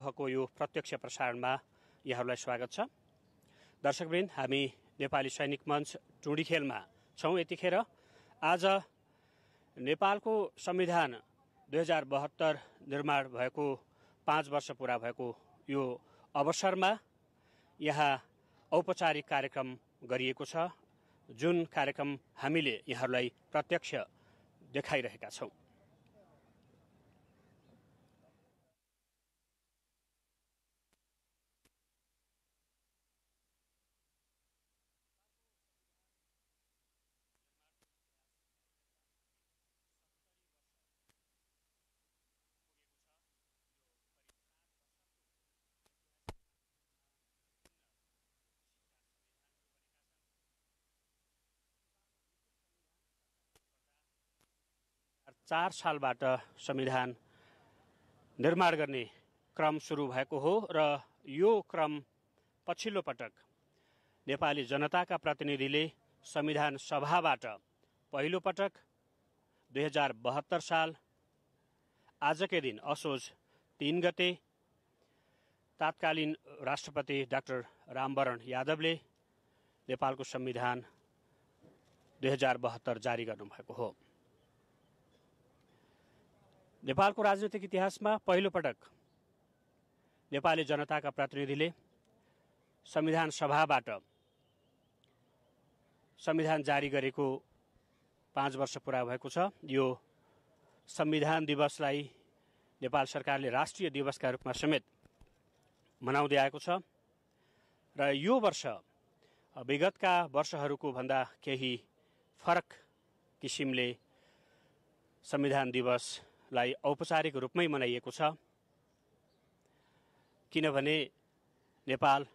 को यो प्रत्यक्ष प्रसारणमा यहाँहरूलाई स्वागत छ। दर्शकवृन्द, हामी नेपाली सैनिक मञ्च टुँडिखेलमा छौँ। यतिखेर आज नेपालको संविधान 2072 निर्माण भएको 5 वर्ष पूरा भएको यो अवसरमा यहाँ औपचारिक कार्यक्रम गरिएको छ, जुन कार्यक्रम हामीले यहाँहरूलाई प्रत्यक्ष देखाइरहेका छौँ। चार सालबाट संविधान निर्माण गर्ने क्रम सुरु भएको हो र यो क्रम पछिल्लो पटक नेपाली जनताका प्रतिनिधिले संविधान सभाबाट पहिलो पटक 2072 साल आजकै दिन असोज 3 गते तत्कालीन राष्ट्रपति डाक्टर रामवरण यादवले नेपालको संविधान 2072 जारी गर्नुभएको हो। नेपालको राजनीतिक इतिहासमा पहिलो पटक नेपाली जनताका प्रतिनिधिले संविधान सभाबाट संविधान जारी गरेको 5 वर्ष पूरा भएको छ। यो संविधान दिवसलाई नेपाल सरकारले राष्ट्रिय दिवसका रूपमा समेत मनाउँदै आएको छ र यो वर्ष विगतका वर्षहरूको भन्दा केही फरक किसिमले संविधान दिवसलाई औपचारिक रूपमै मनाइएको छ, किनभने नेपाल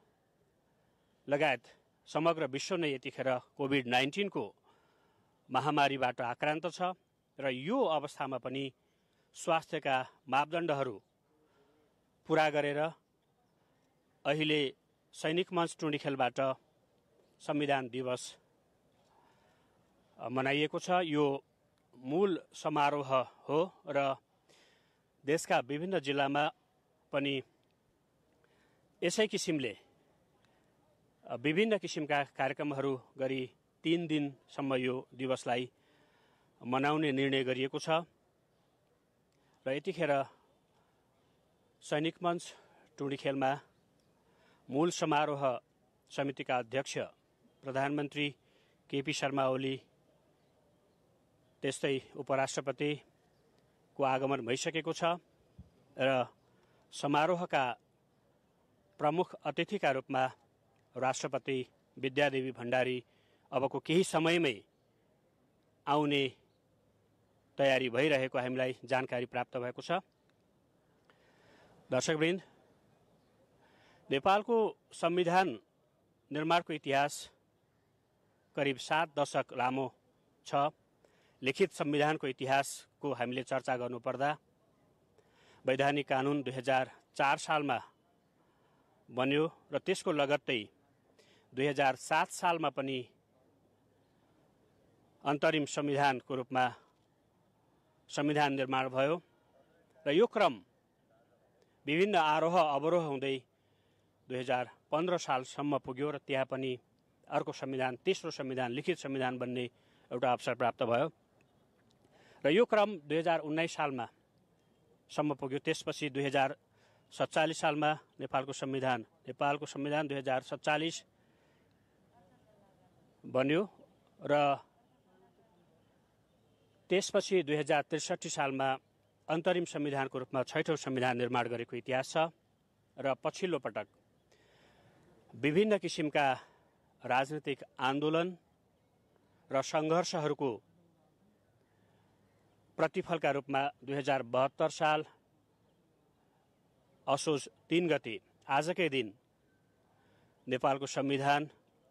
लगायत समग्र विश्व नै यतिखेर कोभिड-19 को महामारीबाट आक्रान्त छ र यो अवस्थामा पनि स्वास्थ्यका मापदण्डहरू पूरा गरेर अहिले सैनिक मञ्च टुँडिखेलबाट संविधान दिवस मनाइएको छ। यो मूल समारोह हो र देशका विभिन्न जिल्लामा पनि यसै किसिमले विभिन्न किसिमका कार्यक्रमहरू गरी 3 दिनसम्म यो दिवसलाई मनाउने निर्णय गरिएको छ र यतिखेर सैनिक मञ्च टुँडिखेलमा मूल समारोह समितिका अध्यक्ष प्रधानमन्त्री केपी शर्मा ओली, त्यस्तै उपराष्ट्रपतिको आगमन भइसकेको छ र समारोहका प्रमुख अतिथिका रूपमा राष्ट्रपति विद्यादेवी भण्डारी अबको केही समयमै आउने तयारी भइरहेको हामीलाई जानकारी प्राप्त भएको छ। दर्शकवृन्द, नेपालको संविधान निर्माणको इतिहास करिब 7 दशक लामो छ। लिखित संविधानको इतिहासको हामीले चर्चा गर्नुपर्दा वैधानिक कानुन 2004 सालमा बन्यो र त्यसको लगत्तै 2007 सालमा पनि अन्तरिम संविधानको रूपमा संविधान निर्माण भयो र यो क्रम विभिन्न आरोह अवरोह हुँदै 2015 सालसम्म पुग्यो र त्यहाँ पनि अर्को संविधान, तेस्रो संविधान, लिखित संविधान बन्ने एउटा अवसर प्राप्त भयो र यो क्रम 2019 सालमा सम्म पुग्यो। त्यसपछि 2047 सालमा नेपालको संविधान 2047 बन्यो र त्यसपछि 2063 सालमा अन्तरिम संविधानको रूपमा 6औं संविधान निर्माण गरेको इतिहास छ र पछिल्लो पटक विभिन्न किसिमका राजनीतिक आन्दोलन र सङ्घर्षहरूको प्रतिफलका रूपमा 2072 साल असोज 3 गते आजकै दिन नेपालको संविधान,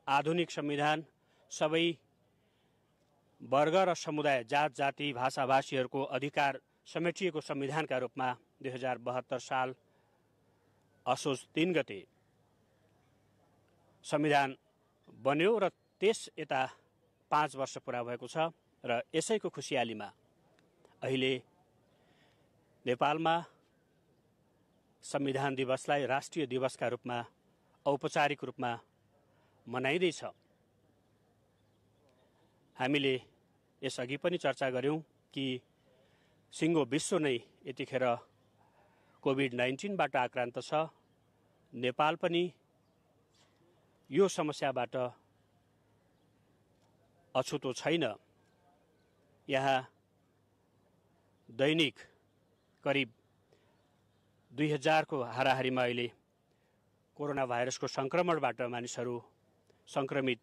आधुनिक संविधान, सबै वर्ग र समुदाय, जात जाति, भाषा भाषीहरूको अधिकार समेटिएको संविधानका रूपमा 2072 साल असोज 3 गते संविधान बन्यो र त्यस यता 5 वर्ष पूरा भएको छ र यसैको खुसियालीमा अहिले नेपालमा संविधान दिवसलाई राष्ट्रिय दिवसका रूपमा औपचारिक रूपमा मनाइँदैछ। हामीले यसअघि पनि चर्चा गर्यौं कि सिङ्गो विश्व नै यतिखेर कोभिड-19बाट आक्रान्त छ। नेपाल पनि यो समस्याबाट अछुतो छैन। यहाँ दैनिक करिब 2000 को हाराहारीमा अहिले कोरोना भाइरसको संक्रमणबाट मानिसहरू संक्रमित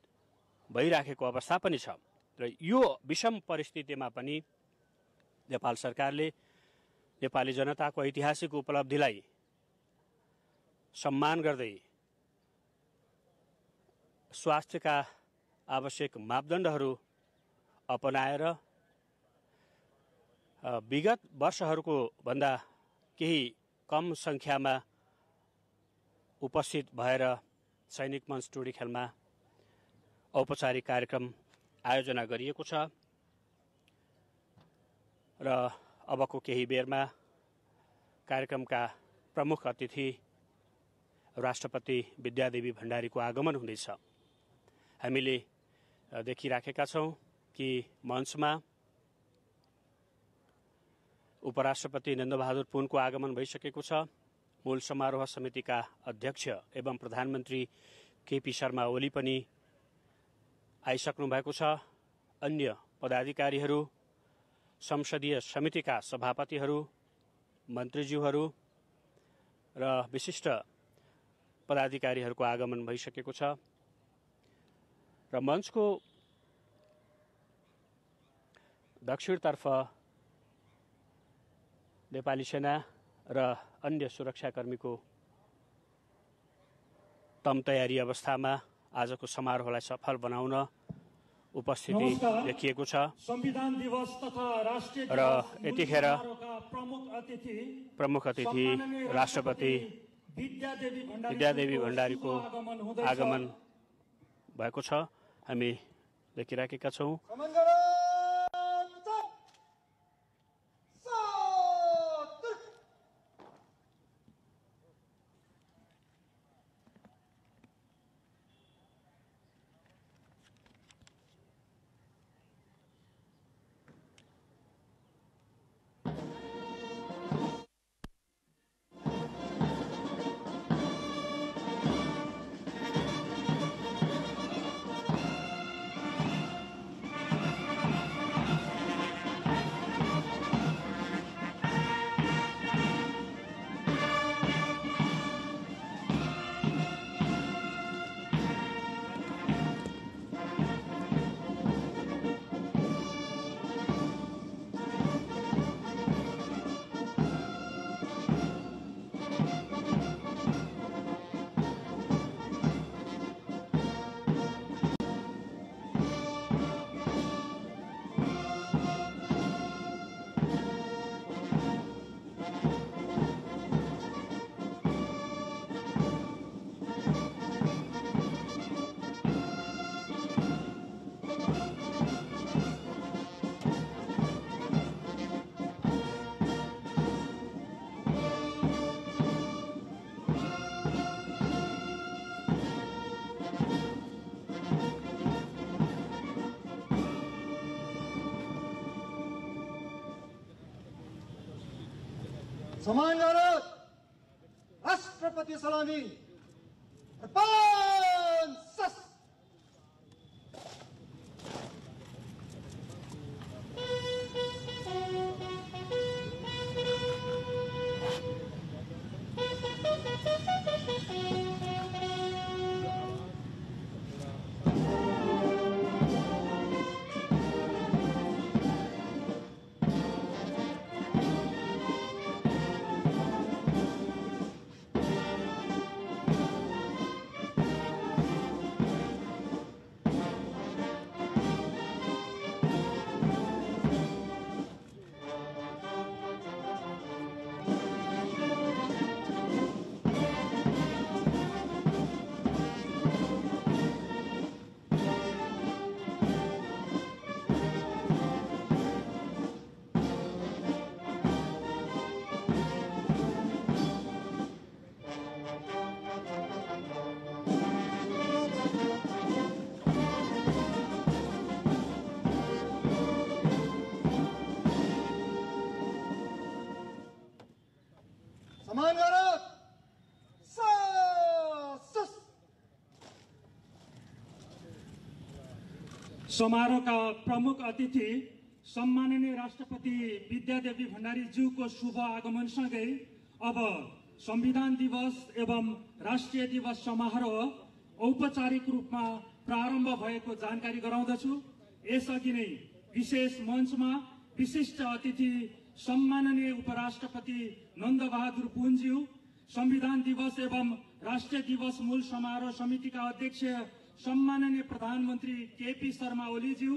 भइराखेको अवस्था पनि छ र यो विषम परिस्थितिमा पनि नेपाल सरकारले नेपाली जनताको ऐतिहासिक उपलब्धिलाई सम्मान गर्दै स्वास्थ्यका आवश्यक मापदण्डहरू अपनाएर विगत वर्षहरूको भन्दा केही कम संख्यामा उपस्थित भएर सैनिक मञ्च टोडी खेलमा औपचारिक कार्यक्रम आयोजना गरिएको छ र अबको केही बेरमा कार्यक्रमका प्रमुख अतिथि राष्ट्रपति विद्यादेवी भण्डारीको आगमन हुँदैछ। हामीले देखिराखेका छौं कि मञ्चमा उपराष्ट्रपति नन्दबहादुर पुनको आगमन भइसकेको छ। मूल समारोह समितिका अध्यक्ष एवं प्रधानमन्त्री केपी शर्मा ओली पनि आइसक्नु भएको छ। अन्य पदाधिकारीहरू, संसदीय समितिका सभापतिहरू, मन्त्रीज्यूहरू र विशिष्ट पदाधिकारीहरूको आगमन भइसकेको छ र मञ्चको दक्षिणतर्फ नेपाली सेना र अन्य सुरक्षाकर्मीको तम तयारी अवस्थामा आजको समारोहलाई सफल बनाउन उपस्थिति देखिएको छ। संविधान दिवस तथा राष्ट्रिय र यतिखेर प्रमुख अतिथि राष्ट्रपति विद्यादेवी भण्डारीको आगमन भएको छ। हामी देखिराखेका छौं। सम्मानगत राष्ट्रपति सलामी अर्पण। समारोहका प्रमुख अतिथि सम्माननीय राष्ट्रपति विद्यादेवी भण्डारीज्यूको शुभ आगमनसँगै अब संविधान दिवस एवं राष्ट्रिय दिवस समारोह औपचारिक रूपमा प्रारम्भ भएको जानकारी गराउँदछु। यसअघि नै विशेष मञ्चमा विशिष्ट अतिथि सम्माननीय उपराष्ट्रपति नन्दबहादुर पुनज्यू, संविधान दिवस एवं राष्ट्रिय दिवस मूल समारोह समितिका अध्यक्ष सम्माननीय प्रधानमन्त्री केपी शर्मा ओलीज्यू,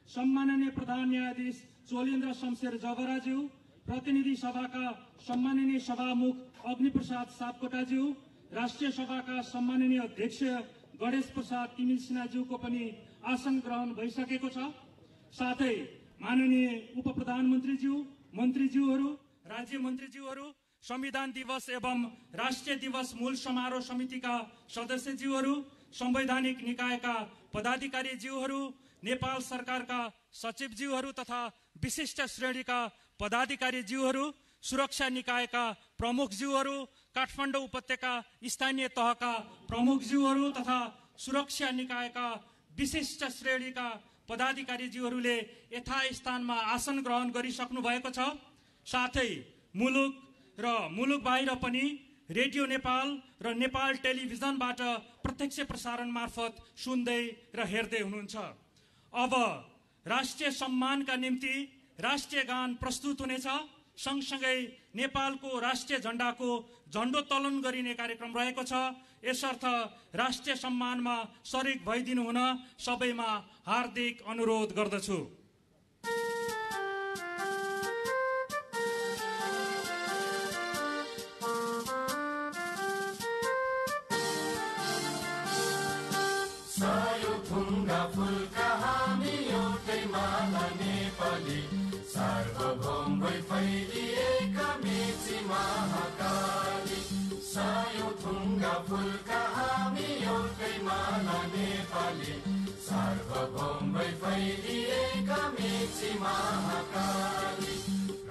सम्माननीय प्रधान न्यायाधीश चोलेन्द्र शमशेर जबराज्यू, प्रतिनिधि सभाका सम्माननीय सभामुख अग्निप्रसाद सापकोटाज्यू, राष्ट्रिय सभाका सम्माननीय अध्यक्ष गणेश प्रसाद तिमिल सिन्हाज्यूको पनि आसन ग्रहण भइसकेको छ। साथै माननीय उप प्रधानमन्त्रीज्यू, मन्त्रीज्यूहरू, राज्य मन्त्रीज्यूहरू, संविधान दिवस एवं राष्ट्रिय दिवस मूल समारोह समितिका सदस्यज्यूहरू, संवैधानिक निकायका पदाधिकारीज्यूहरू, नेपाल सरकारका सचिवज्यूहरू तथा विशिष्ट श्रेणीका पदाधिकारीज्यूहरू, सुरक्षा निकायका प्रमुखज्यूहरू, काठमाडौँ उपत्यका स्थानीय तहका प्रमुखज्यूहरू तथा सुरक्षा निकायका विशिष्ट श्रेणीका पदाधिकारीज्यूहरूले यथास्थानमा आसन ग्रहण गरिसक्नु भएको छ। साथै मुलुक र मुलुक बाहिर पनि रेडियो नेपाल र नेपाल टेलिभिजनबाट प्रत्यक्ष प्रसारण मार्फत सुन्दै र हेर्दै हुनुहुन्छ। अब राष्ट्रिय सम्मानका निम्ति राष्ट्रिय गान प्रस्तुत हुनेछ। सँगसँगै नेपालको राष्ट्रिय झण्डाको झण्डोत्तोलन गरिने कार्यक्रम रहेको छ। यसर्थ राष्ट्रिय सम्मानमा शरीक भइदिनु हुन सबैमा हार्दिक अनुरोध गर्दछु।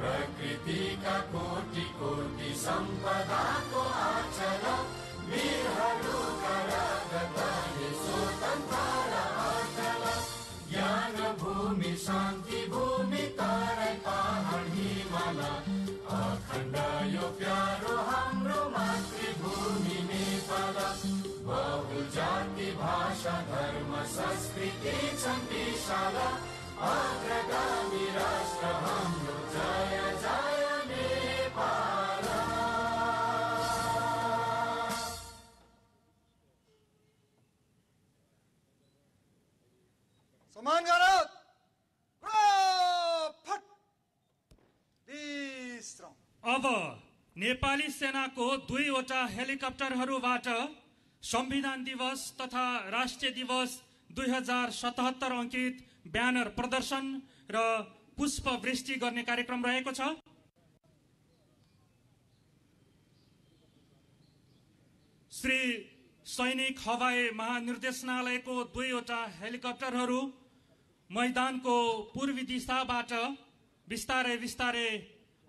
प्रकृतिका कोटि कोटि सम्पदाको आचर वीरहरूका रगतले स्वतन्त्र अचल ज्ञान भूमि शान्ति भूमि तराई पहाड हिमाल अखण्ड यो प्यारो हाम्रो मातृभूमि नेपाल बहु जाति भाषा धर्म संस्कृति छन् विशाल अग्रगामी राष्ट्र हाम्रो जय जय नेपाल। सम्मान गरौँ। फट विश्राम। अब नेपाली सेनाको 2वटा हेलिकप्टरहरूबाट संविधान दिवस तथा राष्ट्रिय दिवस 2077 अंकित ब्यानर प्रदर्शन र पुष्प वृष्टि गर्ने कार्यक्रम रहेको छ। श्री सैनिक हवाई महानिर्देशनालयको 2वटा हेलिकप्टरहरू मैदानको पूर्वी दिशाबाट बिस्तारै बिस्तारै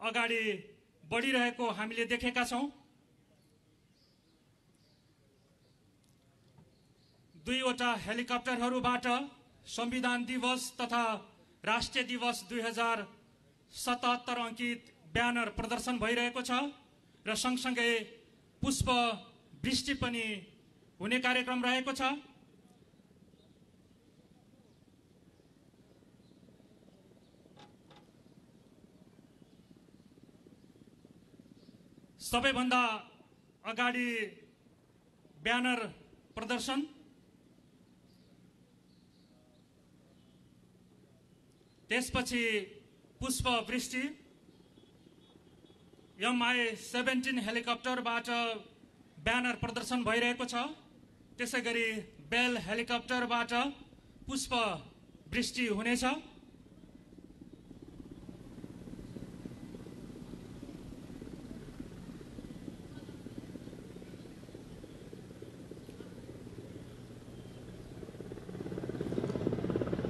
अगाडि बढिरहेको हामीले देखेका छौं। 2वटा हेलिकप्टरहरूबाट संविधान दिवस तथा राष्ट्रिय दिवस 2077 अंकित ब्यानर प्रदर्शन भइरहेको छ र सँगसँगै पुष्प वृष्टि पनि हुने कार्यक्रम रहेको छ। सबैभन्दा अगाडि ब्यानर प्रदर्शन, त्यसपछि पुष्प वृष्टि। MI-17 हेलिकप्टरबाट ब्यानर प्रदर्शन भइरहेको छ। त्यसैगरी बेल हेलिकप्टरबाट पुष्प वृष्टि हुनेछ।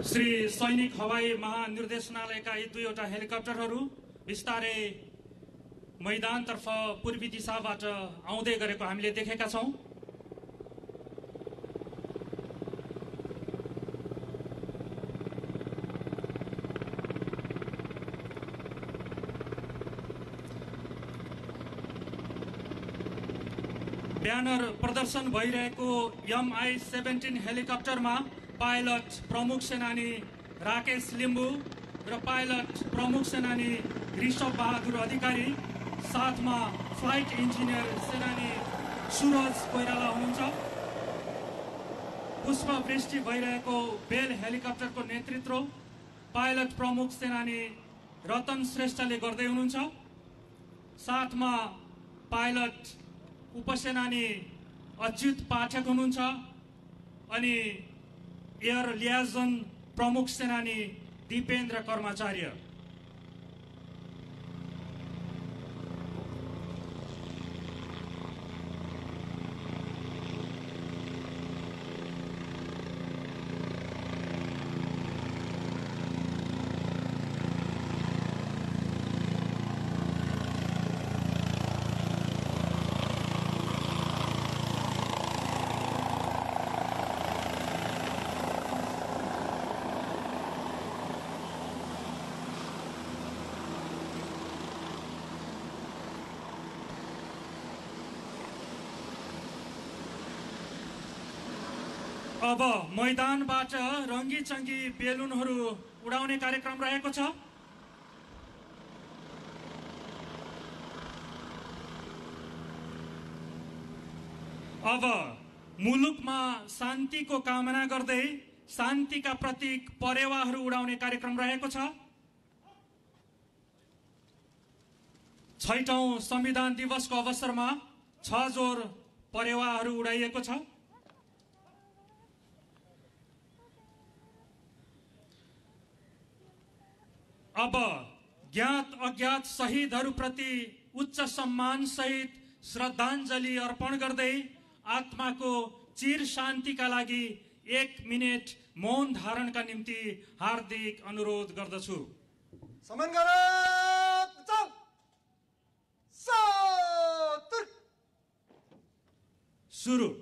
श्री सैनिक हवाई महानिर्देशनालयका यी 2वटा हेलिकप्टरहरू बिस्तारै मैदानतर्फ पूर्वी दिशाबाट आउँदै गरेको हामीले देखेका छौं। ब्यानर प्रदर्शन भइरहेको MI-17 हेलिकप्टरमा पाइलट प्रमुख सेनानी राकेश लिम्बू र पाइलट प्रमुख सेनानी ऋषभ बहादुर अधिकारी, साथमा फ्लाइट इन्जिनियर सेनानी सुरज कोइराला हुनुहुन्छ। पुष्पवृष्टि भइरहेको बेल हेलिकप्टरको नेतृत्व पाइलट प्रमुख सेनानी रतन श्रेष्ठले गर्दै हुनुहुन्छ। साथमा पाइलट उपसेनानी अच्युत पाठक हुनुहुन्छ अनि एयर लियाजन प्रमुख सेनानी दीपेन्द्र कर्माचार्य। अब मैदानबाट रंगी चंगी बेलुनहरू उडाउने कार्यक्रम रहेको छ। अब मुलुकमा शान्तिको कामना गर्दै शान्तिका प्रतीक परेवाहरू उडाउने कार्यक्रम रहेको छ। 6औं संविधान दिवसको अवसरमा 6 जोर परेवाहरू उडाइएको छ। अब ज्ञात अज्ञात शहीदहरूप्रति उच्च सम्मान सहित श्रद्धाञ्जली अर्पण गर्दै आत्माको चिर शान्तिका लागि 1 मिनेट मौन धारणका निम्ति हार्दिक अनुरोध गर्दछु। सुरु।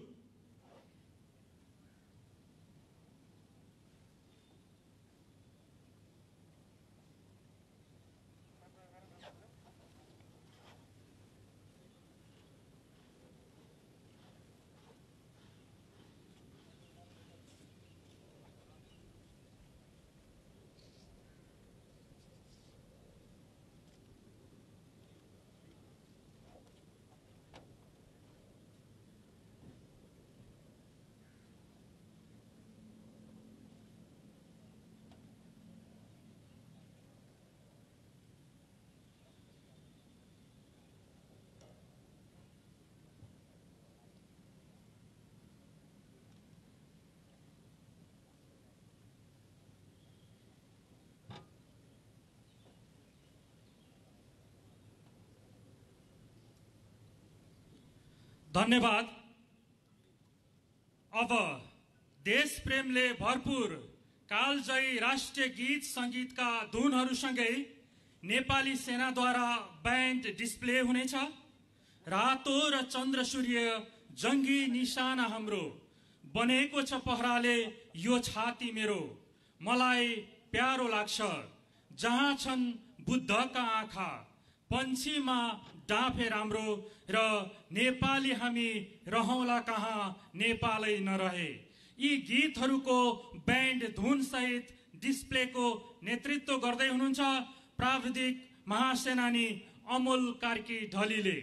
धन्यवाद। अब देश प्रेमले भरपूर कालजयी राष्ट्रिय गीत संगीतका धुनहरूसँगै नेपाली सेनाद्वारा ब्यान्ड डिस्प्ले हुनेछ। रातो र चन्द्र सूर्य जंगी निशाना हाम्रो, बनेको छ पहराले यो छाती मेरो। मलाई प्यारो लाग्छ जहाँ छन् बुद्धका आँखा, पंछीमा डाँफे राम्रो र नेपाली हामी रहौला कहाँ नेपालै नरहे। यी गीतहरूको ब्यान्ड धुन सहित डिस्प्लेको नेतृत्व गर्दै हुनुहुन्छ प्राविधिक महासेनानी अमोल कार्की ढलीले।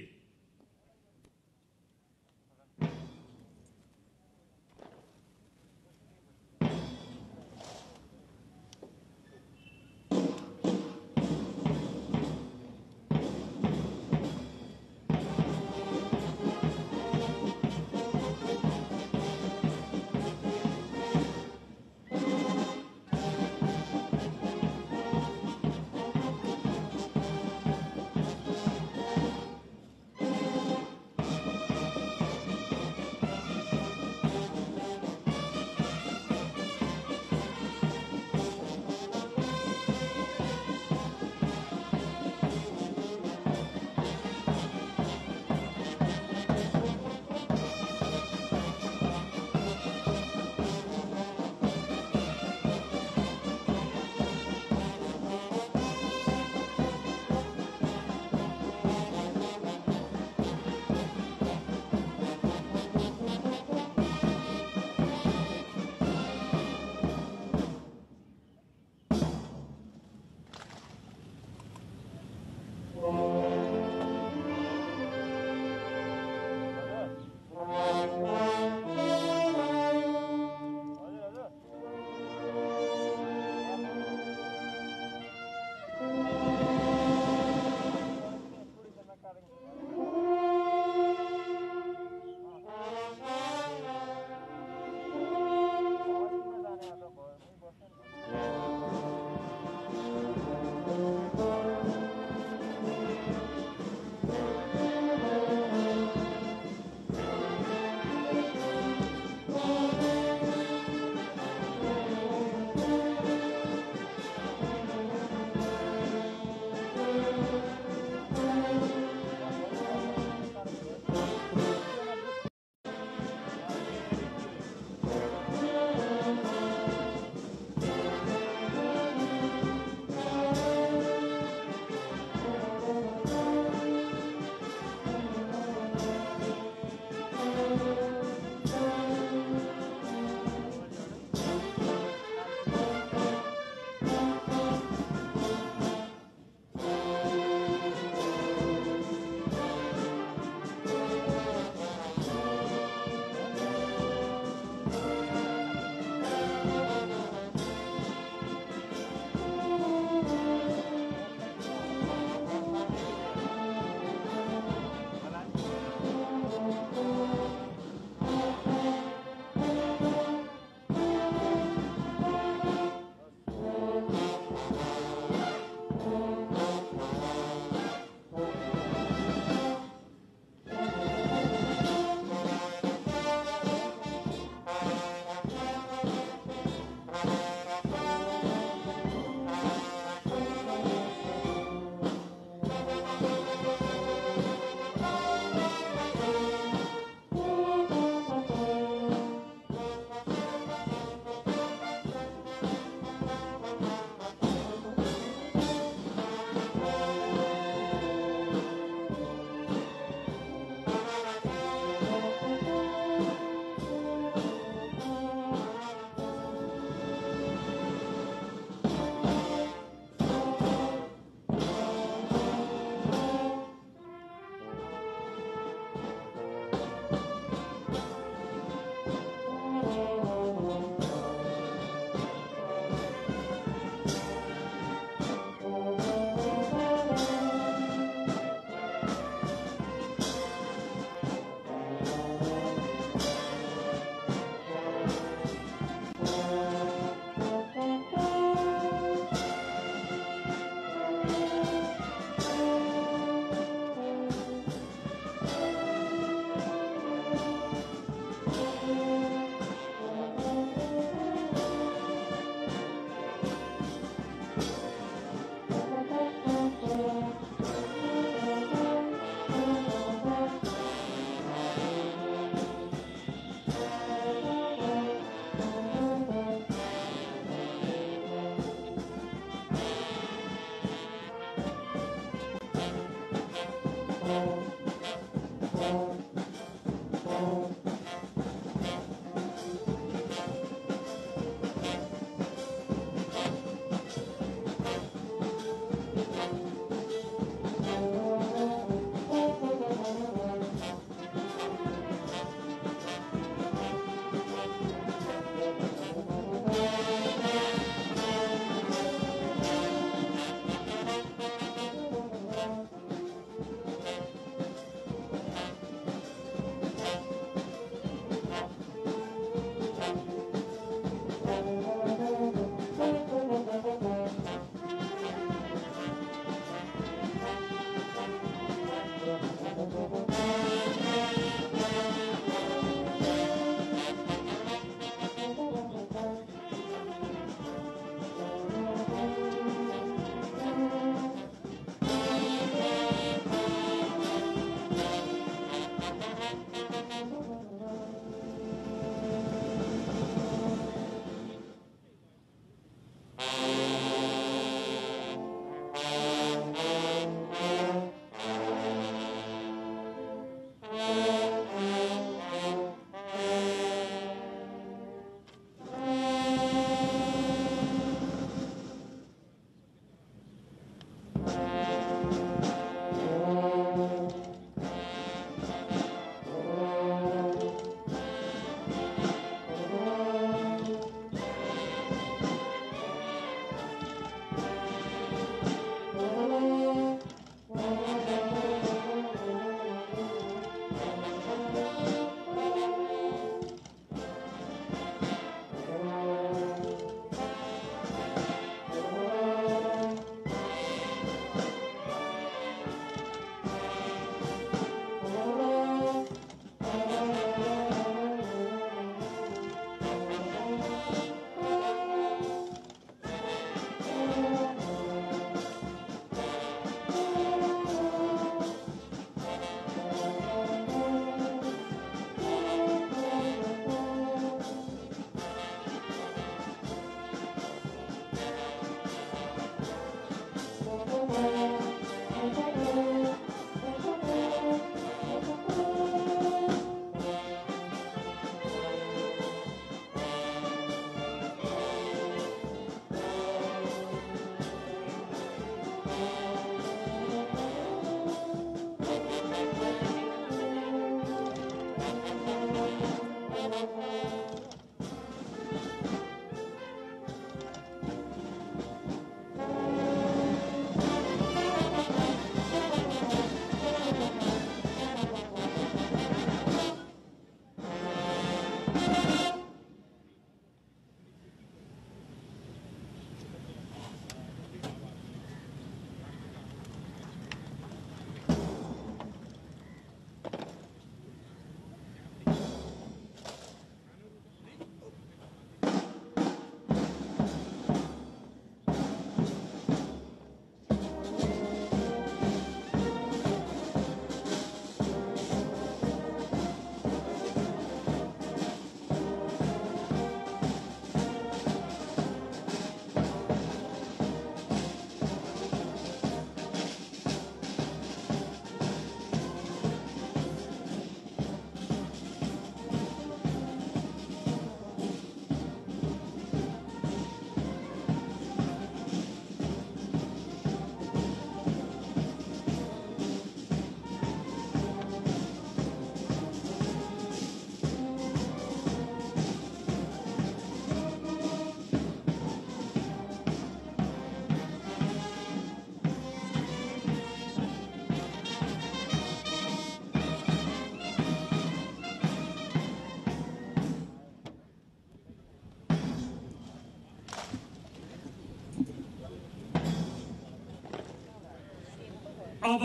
अब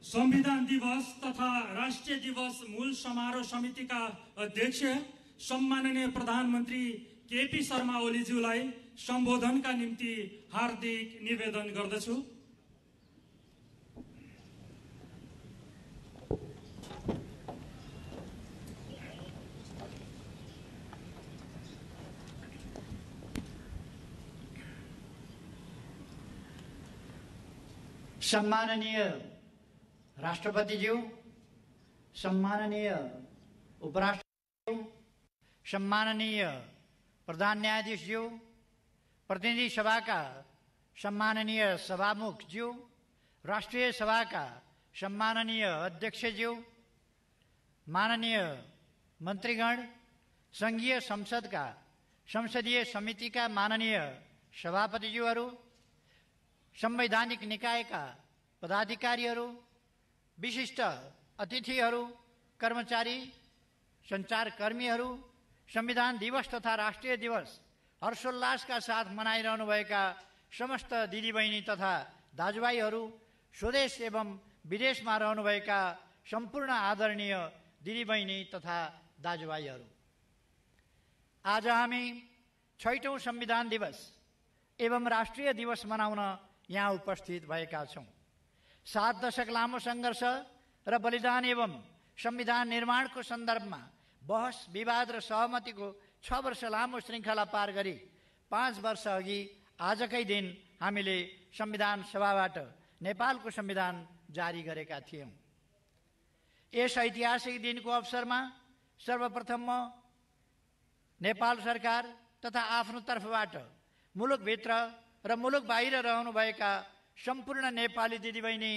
संविधान दिवस तथा राष्ट्रिय दिवस मूल समारोह समितिका अध्यक्ष सम्माननीय प्रधानमन्त्री केपी शर्मा ओलीज्यूलाई सम्बोधनका निम्ति हार्दिक निवेदन गर्दछु। सम्माननीय राष्ट्रपतिज्यू, सम्माननीय उपराष्ट्रपति, सम्माननीय प्रधान न्यायाधीशज्यू, प्रतिनिधि सभा का सम्माननीय सभामुखज्यू, राष्ट्रिय सभा का सम्माननीय अध्यक्षज्यू, माननीय मंत्रीगण, संघीय संसद का संसदीय समिति का माननीय सभापतिज्यूहरू, संवैधानिक निकाय का पदाधिकारीहरू, विशिष्ट अतिथिहरू, कर्मचारी, सञ्चारकर्मीहरू, संविधान दिवस तथा राष्ट्रिय दिवस हर्षोल्लासका साथ मनाइरहनुभएका समस्त दिदीबहिनी तथा दाजुभाइहरू, स्वदेश एवं विदेशमा रहनुभएका सम्पूर्ण आदरणीय दिदीबहिनी तथा दाजुभाइहरू, आज हामी 6औं संविधान दिवस एवं राष्ट्रिय दिवस मनाउन यहाँ उपस्थित भएका छौँ। 7 दशक लामो सङ्घर्ष र बलिदान एवं संविधान निर्माणको सन्दर्भमा बहस, विवाद र सहमतिको 6 वर्ष लामो श्रृङ्खला पार गरी 5 वर्ष अघि आजकै दिन हामीले संविधान सभाबाट नेपालको संविधान जारी गरेका थियौँ। यस ऐतिहासिक दिनको अवसरमा सर्वप्रथम म नेपाल सरकार तथा आफ्नो तर्फबाट मुलुकभित्र र मुलुक बाहिर रहनुभएका सम्पूर्ण नेपाली दिदीबहिनी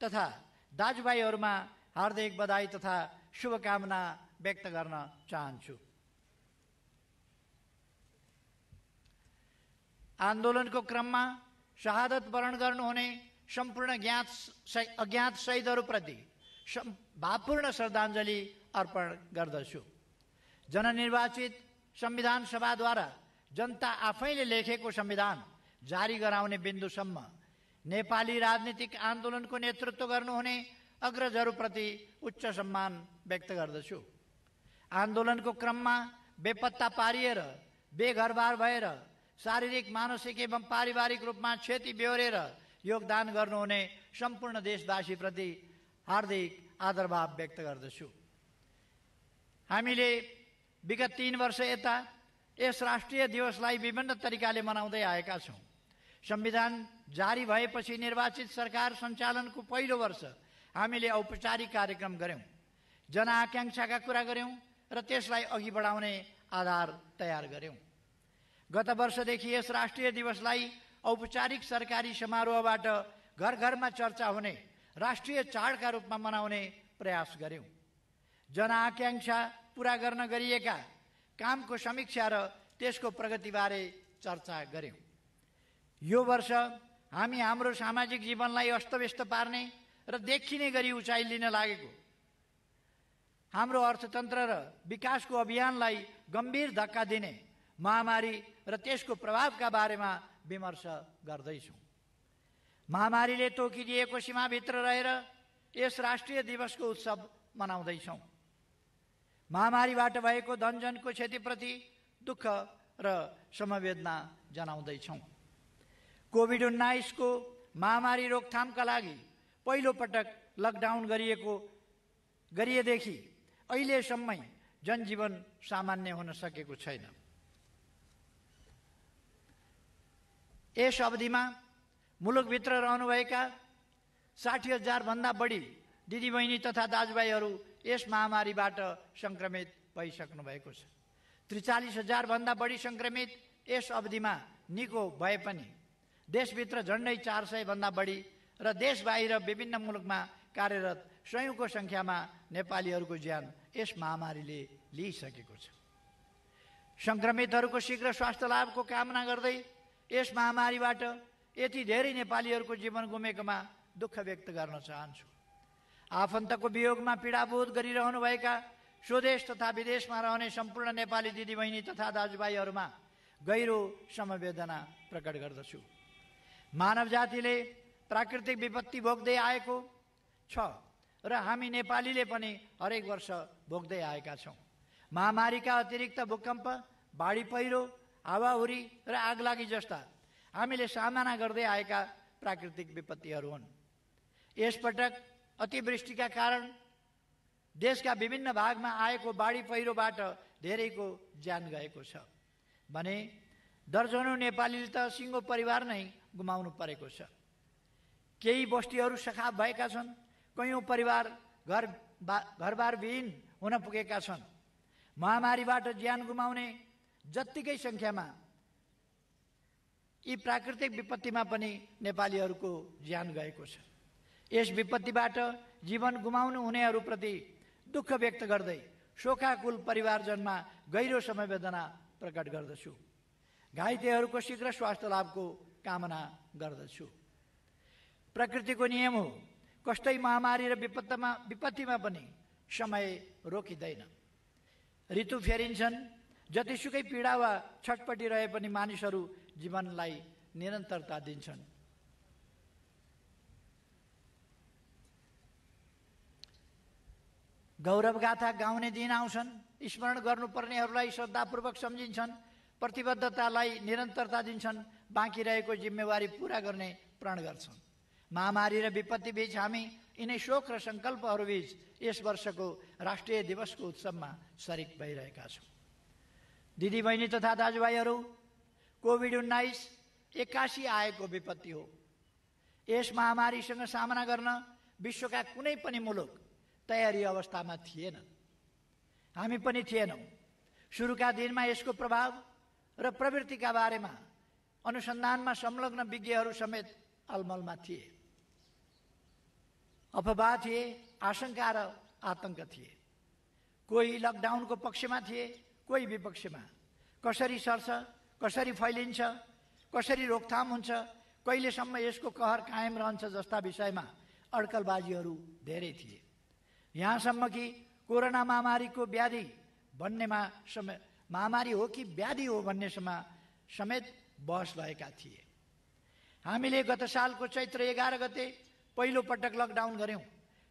तथा दाजुभाइहरूमा हार्दिक बधाई तथा शुभकामना व्यक्त गर्न चाहन्छु। आन्दोलनको क्रममा शहादत वरण गर्नुहुने सम्पूर्ण अज्ञात शहीदहरूप्रति भावपूर्ण श्रद्धाञ्जली अर्पण गर्दछु। जननिर्वाचित संविधान सभाद्वारा जनता आफैले लेखेको संविधान जारी गराउने बिन्दुसम्म नेपाली राजनीतिक आन्दोलनको नेतृत्व गर्नुहुने अग्रजहरूप्रति उच्च सम्मान व्यक्त गर्दछु। आन्दोलनको क्रममा बेपत्ता पारिएर, बेघरबार भएर, शारीरिक, मानसिक एवं पारिवारिक रूपमा क्षति बेहोरेर योगदान गर्नुहुने सम्पूर्ण देशवासीप्रति हार्दिक आदरभाव व्यक्त गर्दछु। हामीले विगत 3 वर्ष यता यस राष्ट्रिय दिवसलाई विभिन्न तरिकाले मनाउँदै आएका छौँ। संविधान जारी भएपछि निर्वाचित सरकार सञ्चालनको पहिलो वर्ष हामीले औपचारिक कार्यक्रम गऱ्यौँ, जनआकाङ्क्षाका कुरा गऱ्यौँ र त्यसलाई अघि बढाउने आधार तयार गऱ्यौँ। गत वर्षदेखि यस राष्ट्रिय दिवसलाई औपचारिक सरकारी समारोहबाट घर घरमा चर्चा हुने राष्ट्रिय चाडका रूपमा मनाउने प्रयास गऱ्यौँ। जनआकाङ्क्षा पूरा गर्न गरिएका कामको समीक्षा र त्यसको प्रगतिबारे चर्चा गऱ्यौँ। यो वर्ष हामी हाम्रो सामाजिक जीवनलाई अस्तव्यस्त पार्ने र देखिने गरी उचाइ लिन लागेको हाम्रो अर्थतन्त्र र विकासको अभियानलाई गम्भीर धक्का दिने महामारी र त्यसको प्रभावका बारेमा विमर्श गर्दैछौँ। महामारीले तोकिदिएको सीमाभित्र रहेर यस राष्ट्रिय दिवसको उत्सव मनाउँदैछौँ। महामारीबाट भएको धनजनको क्षतिप्रति दुःख र समवेदना जनाउँदैछौँ। कोभिड-19 को महामारी रोकथामका लागि पहिलो पटक लकडाउन गरिएदेखि अहिलेसम्मै जनजीवन सामान्य हुन सकेको छैन। यस अवधिमा मुलुकभित्र रहनुभएका 60,000 भन्दा बढी दिदीबहिनी तथा दाजुभाइहरू यस महामारीबाट संक्रमित भइसक्नु भएको छ। 43,000 भन्दा बढी संक्रमित यस अवधिमा निको भए पनि देशभित्र झन्डै 400 भन्दा बढी र देश बाहिर विभिन्न मुलुकमा कार्यरत सयौंको संख्यामा नेपालीहरूको ज्यान यस महामारीले लिइसकेको छ। संक्रमितहरूको शीघ्र स्वास्थ्य लाभको कामना गर्दै यस महामारीबाट यति धेरै नेपालीहरूको जीवन गुमेकोमा दुःख व्यक्त गर्न चाहन्छु। आफन्तको वियोगमा पीडाबोध गरिरहनुभएका स्वदेश तथा विदेशमा रहने सम्पूर्ण नेपाली दिदीबहिनी तथा दाजुभाइहरूमा गहिरो समवेदना प्रकट गर्दछु। मानव जातिले प्राकृतिक विपत्ति भोग्दै आएको छ र हामी नेपालीले पनि हरेक वर्ष भोग्दै आएका छौँ। महामारीका अतिरिक्त भूकम्प, बाढी पहिरो, हावाहुरी र आगलागी जस्ता हामीले सामना गर्दै आएका प्राकृतिक विपत्तिहरू हुन्। यसपटक अतिवृष्टिका कारण देशका विभिन्न भागमा आएको बाढी पहिरोबाट धेरैको ज्यान गएको छ भने दर्जनौं नेपालीले त सिङ्गो परिवार नै गुमाउनु परेको छ। केही बस्तीहरू सखाप भएका छन्, कयौं परिवार घरबार विहीन हुन पुगेका छन्। महामारीबाट ज्यान गुमाउने जत्तिकै संख्यामा यी प्राकृतिक विपत्तिमा पनि नेपालीहरूको ज्यान गएको छ। यस विपत्तिबाट जीवन गुमाउनु हुनेहरूप्रति दुःख व्यक्त गर्दै शोकाकुल परिवारजनमा गहिरो समवेदना प्रकट गर्दछु। घाइतेहरूको शीघ्र स्वास्थ्य लाभको कामना गर्दछु। प्रकृतिको नियम हो, कष्टै महामारी र विपत्तिमा पनि समय रोकिँदैन। ऋतु फेरिन्छन्, जतिसुकै पीडा वा छटपटी रहे पनि मानिसहरू जीवनलाई निरन्तरता दिन्छन्। गौरवगाथा गाउने दिन आउँछन्, स्मरण गर्नुपर्नेहरूलाई श्रद्धापूर्वक सम्झिन्छन्, प्रतिबद्धतालाई निरन्तरता दिन्छन्, बाँकी रहेको जिम्मेवारी पूरा गर्ने प्रण गर्छन्। महामारी र विपत्ति बीच हामी यिनै शोक र सङ्कल्पहरूबीच यस वर्षको राष्ट्रिय दिवसको उत्सवमा सरिक भइरहेका छौँ। दिदीबहिनी तथा दाजुभाइहरू, कोभिड-19 एक्कासी आएको विपत्ति हो। यस महामारीसँग सामना गर्न विश्वका कुनै पनि मुलुक तयारी अवस्थामा थिएन, हामी पनि थिएनौँ। सुरुका दिनमा यसको प्रभाव र प्रवृत्तिका बारेमा अनुसन्धानमा संलग्न विज्ञहरू समेत अलमलमा थिए। अफवाह थिए, आशंका र आतंक थिए। कोही लकडाउनको पक्षमा थिए, कोही विपक्षमा। कसरी सर्छ, कसरी फैलिन्छ, कसरी रोकथाम हुन्छ, कहिलेसम्म यसको कहर कायम रहन्छ जस्ता विषयमा अड्कलबाजीहरू धेरै थिए। यहाँसम्म कि कोरोना महामारीको व्याधि भन्नेमा महामारी हो कि व्याधि हो भन्नेसम्म समेत बहस भएका थिए। हामीले गत सालको चैत्र 11 गते पहिलो पटक लकडाउन गऱ्यौँ,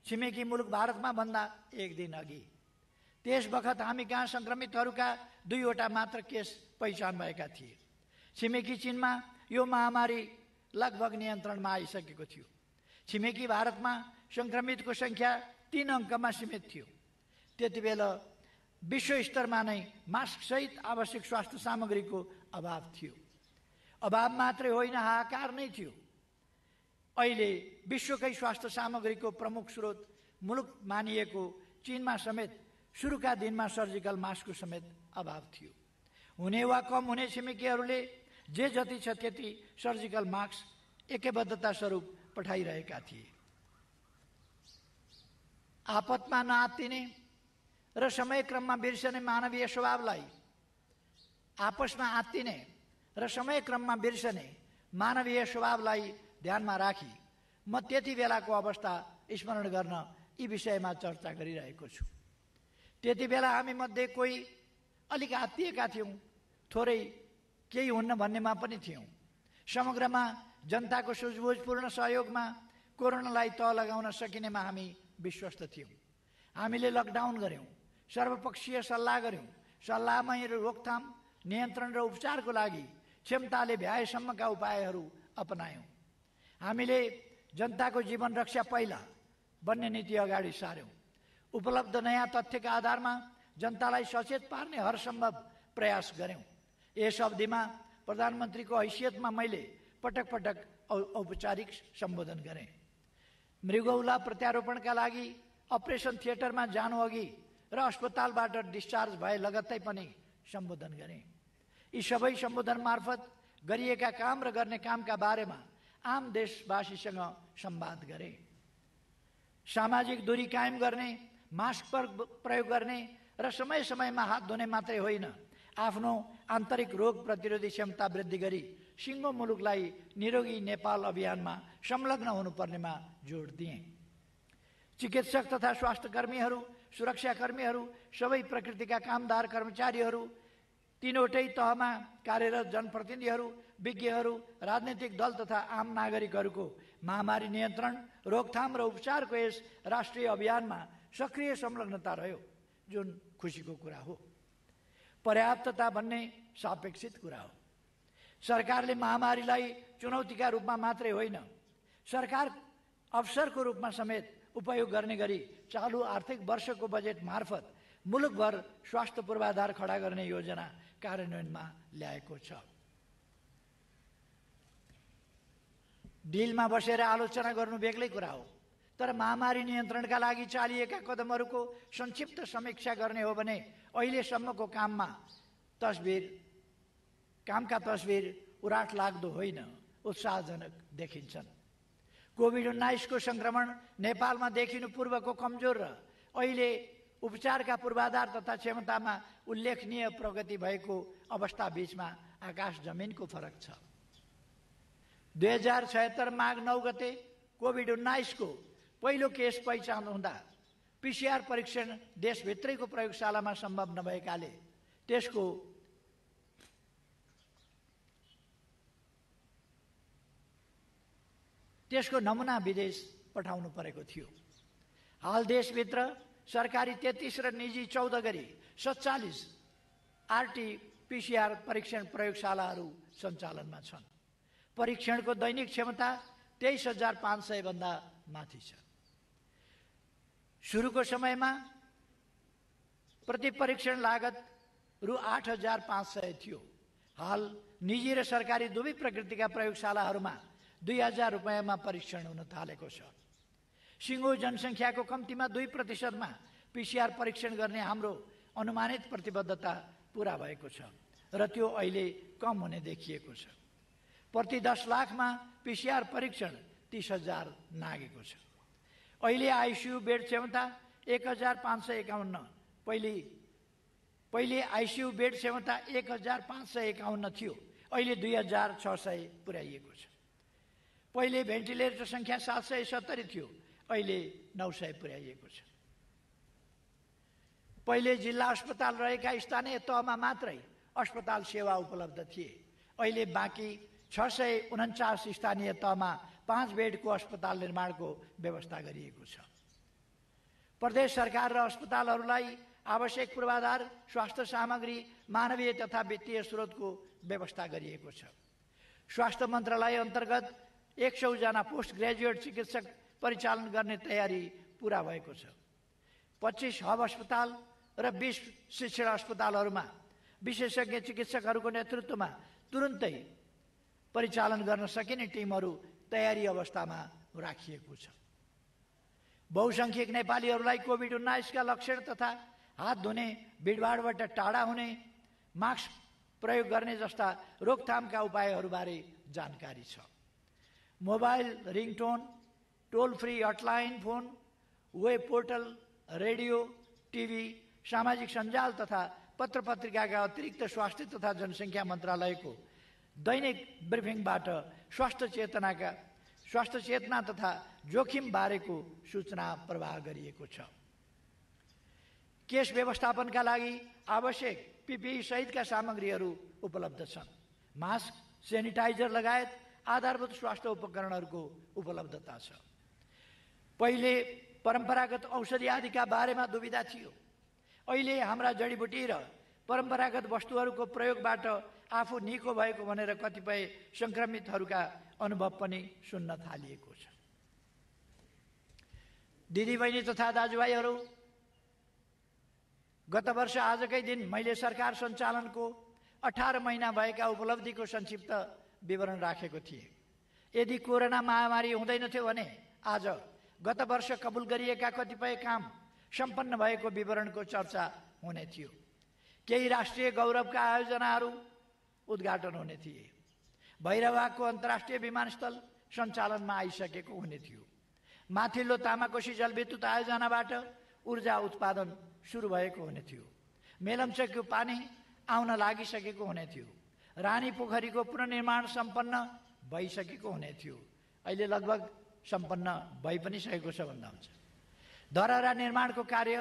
छिमेकी मुलुक भारतमा भन्दा एक दिन अघि। त्यस बखत हामी कहाँ सङ्क्रमितहरूका 2वटा मात्र केस पहिचान भएका थिए। छिमेकी चीनमा यो महामारी लगभग नियन्त्रणमा आइसकेको थियो। छिमेकी भारतमा सङ्क्रमितको सङ्ख्या 3 अङ्कमा सीमित थियो। त्यति बेला विश्व स्तरमा नै मास्कसहित आवश्यक स्वास्थ्य सामग्रीको अभाव थियो। अभाव मात्रै होइन, हाहाकार नै थियो। अहिले विश्वकै स्वास्थ्य सामग्रीको प्रमुख स्रोत मुलुक मानिएको चीनमा समेत सुरुका दिनमा सर्जिकल मास्कको समेत अभाव थियो। हुने वा कम हुने छिमेकीहरूले जे जति छ त्यति सर्जिकल मास्क एकबद्धता स्वरूप पठाइरहेका थिए। आपतमा नआत्तिने र समयक्रममा बिर्सने मानवीय स्वभावलाई आपसमा आत्तिने र समयक्रममा बिर्सने मानवीय स्वभावलाई ध्यानमा राखी म त्यति बेलाको अवस्था स्मरण गर्न यी विषयमा चर्चा गरिरहेको छु। त्यति बेला हामी मध्ये कोही अलिक आत्तिएका थियौँ, थोरै केही हुन्न भन्नेमा पनि थियौँ। समग्रमा जनताको सुझबुझपूर्ण सहयोगमा कोरोनालाई तह लगाउन सकिनेमा हामी विश्वस्त थियौँ। हामीले लकडाउन गऱ्यौँ, सर्वपक्षीय सल्लाह गऱ्यौँ, सल्लाहमै रोकथाम, नियन्त्रण र उपचारको लागि क्षमताले भ्याएसम्मका उपायहरू अपनायौँ। हामीले जनताको जीवन रक्षा पहिला भन्ने नीति अगाडि सार्यौँ। उपलब्ध नयाँ तथ्यका आधारमा जनतालाई सचेत पार्ने हरसम्भव प्रयास गऱ्यौँ। यस अवधिमा प्रधानमन्त्रीको हैसियतमा मैले पटक पटक औपचारिक सम्बोधन गरेँ। मृगौला प्रत्यारोपणका लागि अपरेसन थिएटरमा जानु अघि र अस्पतालबाट डिस्चार्ज भए लगत्तै पनि सम्बोधन गरेँ। यी सबै सम्बोधन मार्फत गरिएका काम र गर्ने कामका बारेमा आम देशवासीसँग संवाद गरेँ। सामाजिक दूरी कायम गर्ने, मास्क प्रयोग गर्ने र समय समयमा हात धुने मात्रै होइन, आफ्नो आन्तरिक रोग प्रतिरोधी क्षमता वृद्धि गरी सिङ्गो मुलुकलाई निरोगी नेपाल अभियानमा संलग्न हुनुपर्नेमा जोड दिएँ। चिकित्सक तथा स्वास्थ्यकर्मीहरू, सुरक्षाकर्मीहरू, सबै प्रकृतिका कामदार कर्मचारीहरू, तीनवटै तहमा कार्यरत जनप्रतिनिधिहरू, विज्ञहरू, राजनीतिक दल तथा आम नागरिकहरूको महामारी नियन्त्रण, रोकथाम र उपचारको यस राष्ट्रिय अभियानमा सक्रिय संलग्नता रह्यो, जुन खुसीको कुरा हो। पर्याप्तता भन्ने सापेक्षित कुरा हो। सरकारले महामारीलाई चुनौतीका रूपमा मात्रै होइन, सरकार अवसरको रूपमा समेत उपयोग गर्ने गरी चालु आर्थिक वर्षको बजेट मार्फत मुलुकभर स्वास्थ्य पूर्वाधार खडा गर्ने योजना कार्यान्वयनमा ल्याएको छ। डिलमा बसेर आलोचना गर्नु बेग्लै कुरा हो, तर महामारी नियन्त्रणका लागि चालिएका कदमहरूको संक्षिप्त समीक्षा गर्ने हो भने अहिलेसम्मको कामका तस्बिर उराट लाग्दो होइन, उत्साहजनक देखिन्छन्। कोभिड-19 को संक्रमण नेपालमा देखिनु पूर्वको कमजोर र अहिले उपचारका पूर्वाधार तथा क्षमतामा उल्लेखनीय प्रगति भएको अवस्था बीचमा आकाश जमिनको फरक छ। 2076 माघ 9 गते कोभिड-19 को पहिलो केस पहिचान हुँदा पीसीआर परीक्षण देशभित्रैको प्रयोगशालामा सम्भव नभएकाले त्यसको नमुना विदेश पठाउनु परेको थियो। हाल देशभित्र सरकारी 33 र निजी 14 गरी 47 आरटी-पीसीआर परीक्षण प्रयोगशालाहरू सञ्चालनमा छन्। परीक्षणको दैनिक क्षमता 23,500 भन्दा माथि छ। सुरुको समयमा प्रति परीक्षण लागत रु 8,500 थियो। हाल निजी र सरकारी दुवै प्रकृतिका प्रयोगशालाहरूमा 2,000 रुपैयाँमा परीक्षण हुन थालेको छ। सिङ्गो जनसङ्ख्याको कम्तीमा 2% पीसीआर परीक्षण गर्ने हाम्रो अनुमानित प्रतिबद्धता पूरा भएको छ र त्यो अहिले कम हुने देखिएको छ। प्रति 10 लाखमा पीसीआर परीक्षण 30,000 नागेको छ। अहिले आइसियु बेड क्षमता 1,551, पहिले आइसियु बेड क्षमता 1,551 थियो, अहिले 2,600 पुर्याइएको छ। पहिले भेन्टिलेटर संख्या 770 थियो, अहिले 900 पुर्याइएको छ। पहिले जिल्ला अस्पताल रहेका स्थानीय तहमा मात्रै अस्पताल सेवा उपलब्ध थिए, अहिले बाँकी 649 स्थानीय तहमा 5 बेडको अस्पताल निर्माणको व्यवस्था गरिएको छ। प्रदेश सरकार र अस्पतालहरूलाई आवश्यक पूर्वाधार, स्वास्थ्य सामग्री, मानवीय तथा वित्तीय स्रोतको व्यवस्था गरिएको छ। स्वास्थ्य मन्त्रालय अन्तर्गत 100 जना पोस्ट ग्रेजुएट चिकित्सक परिचालन गर्ने तयारी पूरा भएको छ। 25 हब अस्पताल र 20 शिक्षण अस्पतालहरूमा विशेषज्ञ चिकित्सकहरूको नेतृत्वमा तुरुन्तै परिचालन गर्न सकिने टिमहरू तयारी अवस्थामा राखिएको छ। बहुसंख्यक नेपालीहरूलाई कोभिड-19 का लक्षण तथा हात धुने, भिडभाडबाट टाढा हुने, मास्क प्रयोग गर्ने जस्ता रोकथामका उपायहरूबारे जानकारी छ। Mobile ringtone, toll free hotline phone, web portal, radio, TV, सामाजिक सञ्जाल तथा पत्र पत्रिकाका अतिरिक्त स्वास्थ्य तथा जनसङ्ख्या मन्त्रालयको दैनिक ब्रिफिङबाट स्वास्थ्य चेतना तथा जोखिम बारेको सूचना प्रवाह गरिएको छ। केस व्यवस्थापनका लागि आवश्यक पीपीई सहितका सामग्रीहरू उपलब्ध छन्। मास्क, सेनिटाइजर लगायत आधारभूत स्वास्थ्य उपकरणहरूको उपलब्धता छ। पहिले परम्परागत औषधि आदिका बारेमा दुविधा थियो, अहिले हाम्रा जडीबुटी र परम्परागत वस्तुहरूको प्रयोगबाट आफू निको भएको भनेर कतिपय संक्रमितहरूका अनुभव पनि सुन्न थालिएको छ। दिदीबहिनी तथा दाजुभाइहरू, गत वर्ष आजकै दिन मैले सरकार सञ्चालनको 18 महिना भएका उपलब्धिको संक्षिप्त विवरण राखेको थिएँ। यदि कोरोना महामारी हुँदैनथ्यो भने आज गत वर्ष कबुल गरिएका कतिपय काम सम्पन्न भएको विवरणको चर्चा हुने थियो। केही राष्ट्रिय गौरवका आयोजनाहरू उद्घाटन हुने थिए। भैरवाको अन्तर्राष्ट्रिय विमानस्थल सञ्चालनमा आइसकेको हुने थियो। माथिल्लो तामाकोशी जलविद्युत आयोजनाबाट ऊर्जा उत्पादन सुरु भएको हुने थियो। मेलम्चकको पानी आउन लागिसकेको हुने थियो। रानी पोखरीको पुनर्निर्माण सम्पन्न भइसकेको हुने थियो, अहिले लगभग सम्पन्न भइ पनि सकेको छ भन्दा हुन्छ। धरहरा निर्माणको कार्य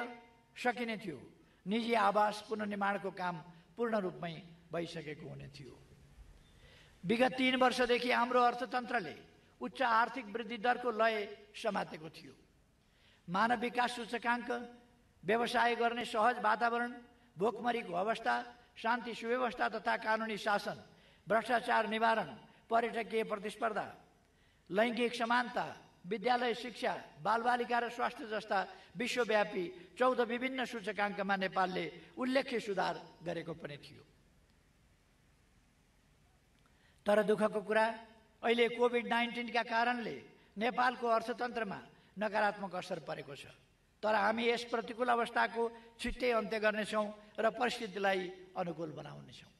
सकिने थियो। निजी आवास पुनर्निर्माणको काम पूर्ण रूपमै भइसकेको हुने थियो। विगत 3 वर्षदेखि हाम्रो अर्थतन्त्रले उच्च आर्थिक वृद्धि दरको लय समातेको थियो। मानव विकास सूचकाङ्क, व्यवसाय गर्ने सहज वातावरण, भोकमरीको अवस्था, शान्ति सुव्यवस्था तथा कानुनी शासन, भ्रष्टाचार निवारण, पर्यटकीय प्रतिस्पर्धा, लैङ्गिक समानता, विद्यालय शिक्षा, बालबालिका र स्वास्थ्य जस्ता विश्वव्यापी 14 विभिन्न सूचकाङ्कमा नेपालले उल्लेख्य सुधार गरेको पनि थियो। तर दुःखको कुरा अहिले कोभिड-19 का कारणले नेपालको अर्थतन्त्रमा नकारात्मक असर परेको छ। तर हामी यस प्रतिकूल अवस्थाको छिट्टै अन्त्य गर्नेछौँ र परिस्थितिलाई अनुकूल बनाउनेछौँ।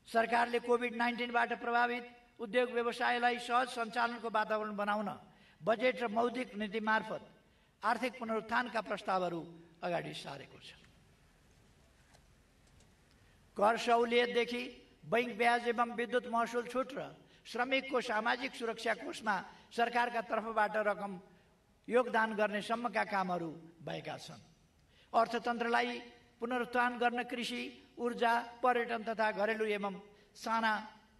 सरकारले कोभिड-19बाट प्रभावित उद्योग व्यवसायलाई सहज सञ्चालनको वातावरण बनाउन बजेट र मौद्रिक नीति मार्फत आर्थिक पुनरुत्थानका प्रस्तावहरू अगाडि सारेको छ। कर सहुलियतदेखि बैंक ब्याज एवं विद्युत महसुल छुट र श्रमिकको सामाजिक सुरक्षा कोषमा सरकारका तर्फबाट रकम योगदान गर्ने सम्मका कामहरू भएका छन्। अर्थतन्त्रलाई पुनरुत्थान गर्न कृषि, ऊर्जा, पर्यटन तथा घरेलु एवं साना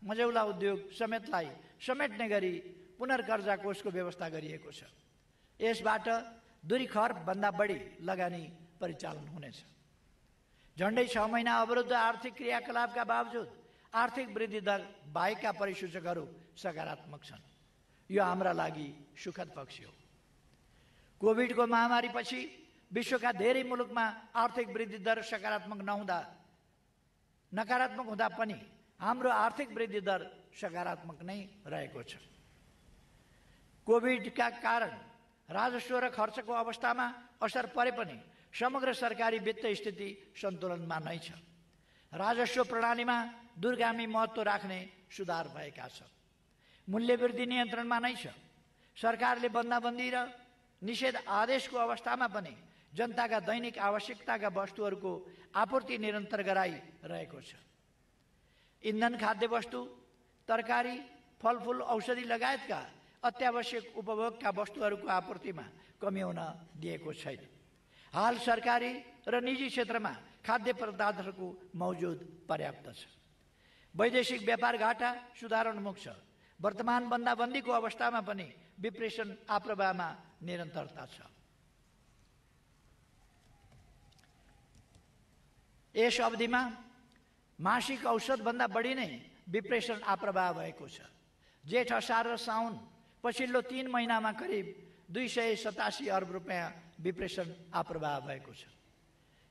मझौला उद्योग समेतलाई समेट्ने गरी पुनर्कर्जा कोषको व्यवस्था गरिएको छ। यसबाट 2 खर्बभन्दा बढी लगानी परिचालन हुनेछ। झन्डै 6 महिना अवरुद्ध आर्थिक क्रियाकलापका बावजुद आर्थिक वृद्धि दर बाहेकका परिसूचकहरू सकारात्मक छन्। यो हाम्रा लागि सुखद पक्ष हो। कोभिडको महामारीपछि विश्वका धेरै मुलुकमा आर्थिक वृद्धि दर नकारात्मक हुँदा पनि हाम्रो आर्थिक वृद्धि दर सकारात्मक नै रहेको छ। कोभिडका कारण राजस्व र खर्चको अवस्थामा असर परे पनि समग्र सरकारी वित्त स्थिति सन्तुलनमा नै छ। राजस्व प्रणालीमा दूरगामी महत्त्व राख्ने सुधार भएका छन्। मूल्यवृद्धि नियन्त्रणमा नै छ। सरकारले बन्दाबन्दी र निषेध आदेशको अवस्थामा पनि जनताका दैनिक आवश्यकताका वस्तुहरूको आपूर्ति निरन्तर गराइरहेको छ। इन्धन, खाद्य वस्तु, तरकारी, फलफुल, औषधि लगायतका अत्यावश्यक उपभोगका वस्तुहरूको आपूर्तिमा कमी हुन दिएको छैन। हाल सरकारी र निजी क्षेत्रमा खाद्य पदार्थहरूको मौजुद पर्याप्त छ। वैदेशिक व्यापार घाटा सुधारोन्मुख छ। वर्तमान बन्दाबन्दीको अवस्थामा पनि विप्रेषण आप्रवाहमा निरन्तरता छ। यस अवधिमा मासिक औसतभन्दा बढी नै विप्रेषण आप्रवाह भएको छ। जेठ, असार र साउन पछिल्लो 3 महिनामा करिब 287 अर्ब रुपियाँ विप्रेषण आप्रवाह भएको छ।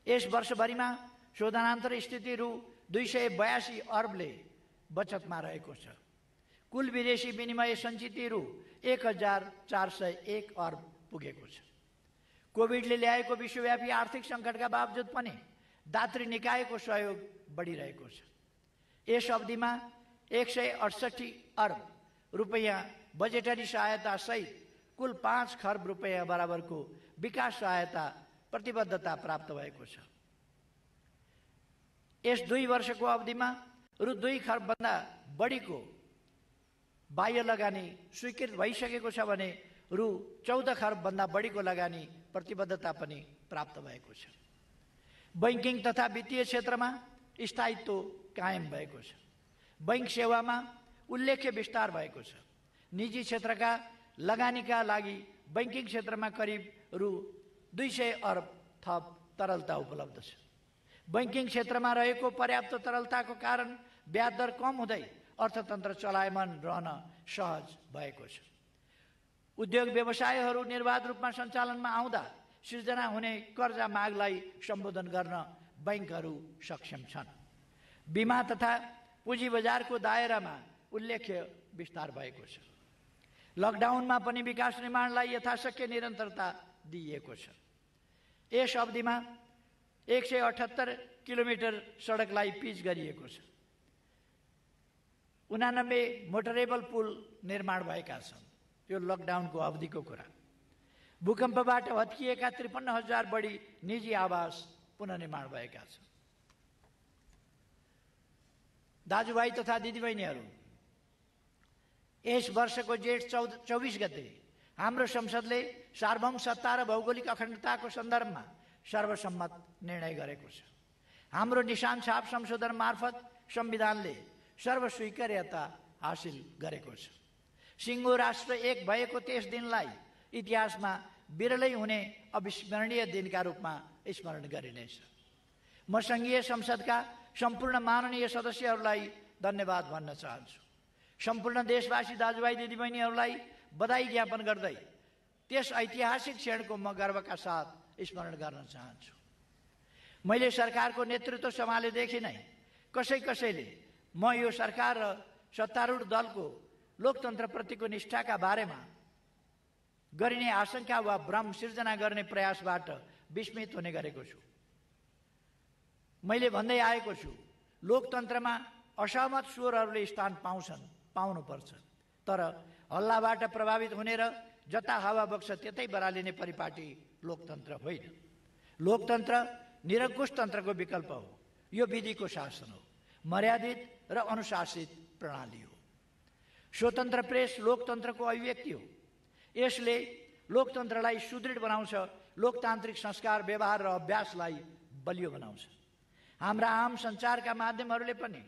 यस वर्षभरिमा शोधनान्तर स्थिति रु 282 अर्बले बचतमा रहेको छ। कुल विदेशी विनिमय सञ्चित रु 1401 अर्ब पुगेको छ। कोभिडले ल्याएको विश्वव्यापी आर्थिक सङ्कटका बावजुद पनि दात्री निकायको सहयोग बढिरहेको छ। यस अवधिमा 168 अर्ब रुपियाँ बजेटरी सहायता सहित कुल 5 खर्ब रुपियाँ बराबरको विकास सहायता प्रतिबद्धता प्राप्त भएको छ। यस 2 वर्षको अवधिमा रु 2 खर्बभन्दा बढीको बाह्य लगानी स्वीकृत भइसकेको छ भने रु 14 खर्बभन्दा बढीको लगानी प्रतिबद्धता पनि प्राप्त भएको छ। बैंकिङ तथा वित्तीय क्षेत्रमा स्थायित्व कायम भएको छ। बैंक सेवामा उल्लेख्य विस्तार भएको छ। निजी क्षेत्रका लगानीका लागि बैंकिङ क्षेत्रमा करिब रु 200 अर्ब थप तरलता उपलब्ध छ। बैंकिङ क्षेत्रमा रहेको पर्याप्त तरलताको कारण ब्याज दर कम हुँदै अर्थतन्त्र चलायमान रहन सहज भएको छ। उद्योग व्यवसायहरू निर्बाध रूपमा सञ्चालनमा आउँदा सिर्जना हुने कर्जा मागलाई सम्बोधन गर्न बैंकहरू सक्षम छन्। बीमा तथा पुँजी बजारको दायरामा उल्लेख्य विस्तार भएको छ। लकडाउनमा पनि विकास निर्माणलाई यथाशक्य निरन्तरता दिइएको छ। यस अवधिमा 178 किलोमिटर सडकलाई पिच गरिएको छ। 89 मोटरेबल पुल निर्माण भएका छन्। यो लकडाउनको अवधिको कुरा। भूकम्पबाट भत्किएका 53,000 बढी निजी आवास पुनर्निर्माण भएका छन्। दाजुभाइ तथा दिदीबहिनीहरू, यस वर्षको जेठ 24 गते हाम्रो संसदले सार्वभौम सत्ता र भौगोलिक अखण्डताको सन्दर्भमा सर्वसम्मत निर्णय गरेको छ। हाम्रो निशान छाप संशोधन मार्फत संविधानले सर्वस्वीकार्यता हासिल गरेको छ। सिङ्गो राष्ट्र एक भएको त्यस दिनलाई इतिहासमा बिरलै हुने अविस्मरणीय दिनका रूपमा स्मरण गरिनेछ। म सङ्घीय संसदका सम्पूर्ण माननीय सदस्यहरूलाई धन्यवाद भन्न चाहन्छु। सम्पूर्ण देशवासी दाजुभाइ दिदीबहिनीहरूलाई बधाई ज्ञापन गर्दै त्यस ऐतिहासिक क्षणको म गर्वका साथ स्मरण गर्न चाहन्छु। मैले सरकारको नेतृत्व सम्हालेदेखि नै कसैले म यो सरकार र सत्तारूढ दलको लोकतन्त्रप्रतिको निष्ठाका बारेमा गरिने आशंका वा भ्रम सिर्जना गर्ने प्रयासबाट विस्मित हुने गरेको छु। मैले भन्दै आएको छु, लोकतन्त्रमा असहमत स्वरहरूले स्थान पाउनुपर्छ, तर हल्लाबाट प्रभावित हुने र जता हावा बग्छ त्यतै बरालिने परिपाटी लोकतन्त्र होइन। लोकतन्त्र निरङ्कुश तन्त्रको विकल्प हो। यो विधिको शासन हो, मर्यादित र अनुशासित प्रणाली हो। स्वतन्त्र प्रेस लोकतन्त्रको अभिव्यक्ति हो। यसले लोकतन्त्रलाई सुदृढ बनाउँछ, लोकतान्त्रिक संस्कार, व्यवहार र अभ्यासलाई बलियो बनाउँछ। हाम्रा आम सञ्चारका माध्यमहरूले पनि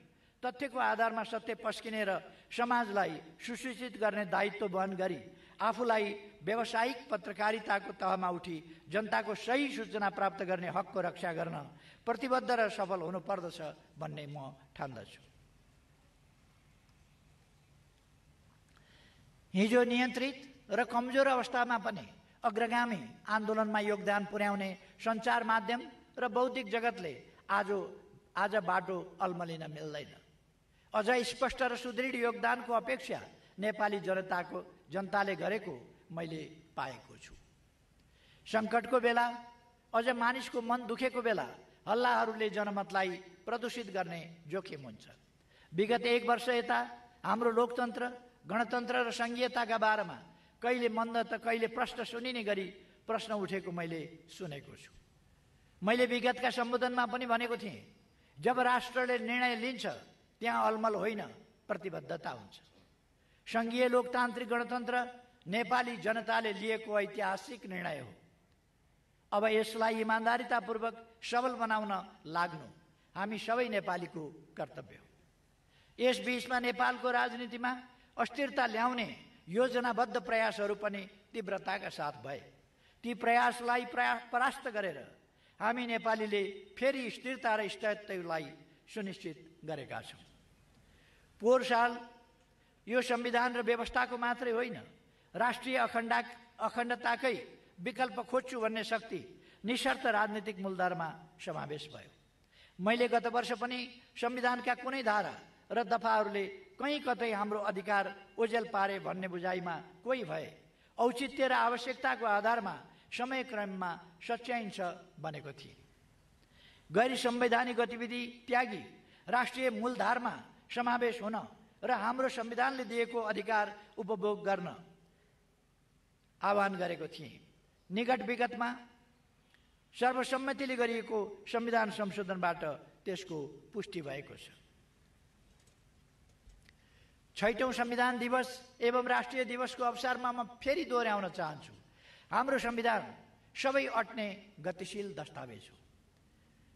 तथ्यको आधारमा सत्य पस्किने र समाजलाई सुसूचित गर्ने दायित्व वहन गरी आफूलाई व्यावसायिक पत्रकारिताको तहमा उठी जनताको सही सूचना प्राप्त गर्ने हकको रक्षा गर्न प्रतिबद्ध र सफल हुनुपर्दछ भन्ने म ठान्दछु। हिजो नियन्त्रित र कमजोर अवस्थामा पनि अग्रगामी आन्दोलनमा योगदान पुर्याउने सञ्चार माध्यम र बौद्धिक जगतले आज बाटो अल्मलिन मिल्दैन। अझ स्पष्ट र सुदृढ योगदानको अपेक्षा नेपाली जनताले गरेको मैले पाएको छु। सङ्कटको बेला, अझ मानिसको मन दुखेको बेला हल्लाहरूले जनमतलाई प्रदूषित गर्ने जोखिम हुन्छ। विगत 1 वर्ष यता हाम्रो लोकतन्त्र, गणतन्त्र र सङ्घीयताका बारेमा कहिले मन्द त कहिले प्रश्न सुनिने गरी प्रश्न उठेको मैले सुनेको छु। मैले विगतका सम्बोधनमा पनि भनेको थिएँ, जब राष्ट्रले निर्णय लिन्छ त्यहाँ अलमल होइन, प्रतिबद्धता हुन्छ। सङ्घीय लोकतान्त्रिक गणतन्त्र नेपाली जनताले लिएको ऐतिहासिक निर्णय हो। अब यसलाई इमान्दारितापूर्वक सबल बनाउन लाग्नु हामी सबै नेपालीको कर्तव्य हो। यस बीचमा नेपालको राजनीतिमा अस्थिरता ल्याउने योजनाबद्ध प्रयासहरू पनि तीव्रताका साथ भए। ती प्रयासलाई परास्त गरेर हामी नेपालीले फेरि स्थिरता र स्थायित्वलाई सुनिश्चित गरेका छौँ। पोहोर साल यो संविधान र व्यवस्थाको मात्रै होइन, राष्ट्रिय अखण्डताकै विकल्प खोज्छु भन्ने शक्ति निशर्त राजनीतिक मूलधारमा समावेश भयो। मैले गत वर्ष पनि संविधानका कुनै धारा र दफाहरूले कहीँ कतै हाम्रो अधिकार ओझेल पारे भन्ने बुझाइमा कोही भए औचित्य र आवश्यकताको आधारमा समयक्रममा सच्याइन्छ भनेको थिए। गैर संवैधानिक गतिविधि त्यागी राष्ट्रिय मूलधारमा समावेश हुन र हाम्रो संविधानले दिएको अधिकार उपभोग गर्न आह्वान गरेको थिएँ। निकट विगतमा सर्वसम्मतिले गरिएको संविधान संशोधनबाट त्यसको पुष्टि भएको छ। 6औं संविधान दिवस एवं राष्ट्रिय दिवसको अवसरमा म फेरि दोहोऱ्याउन चाहन्छु, हाम्रो संविधान सबै अट्ने गतिशील दस्तावेज हो।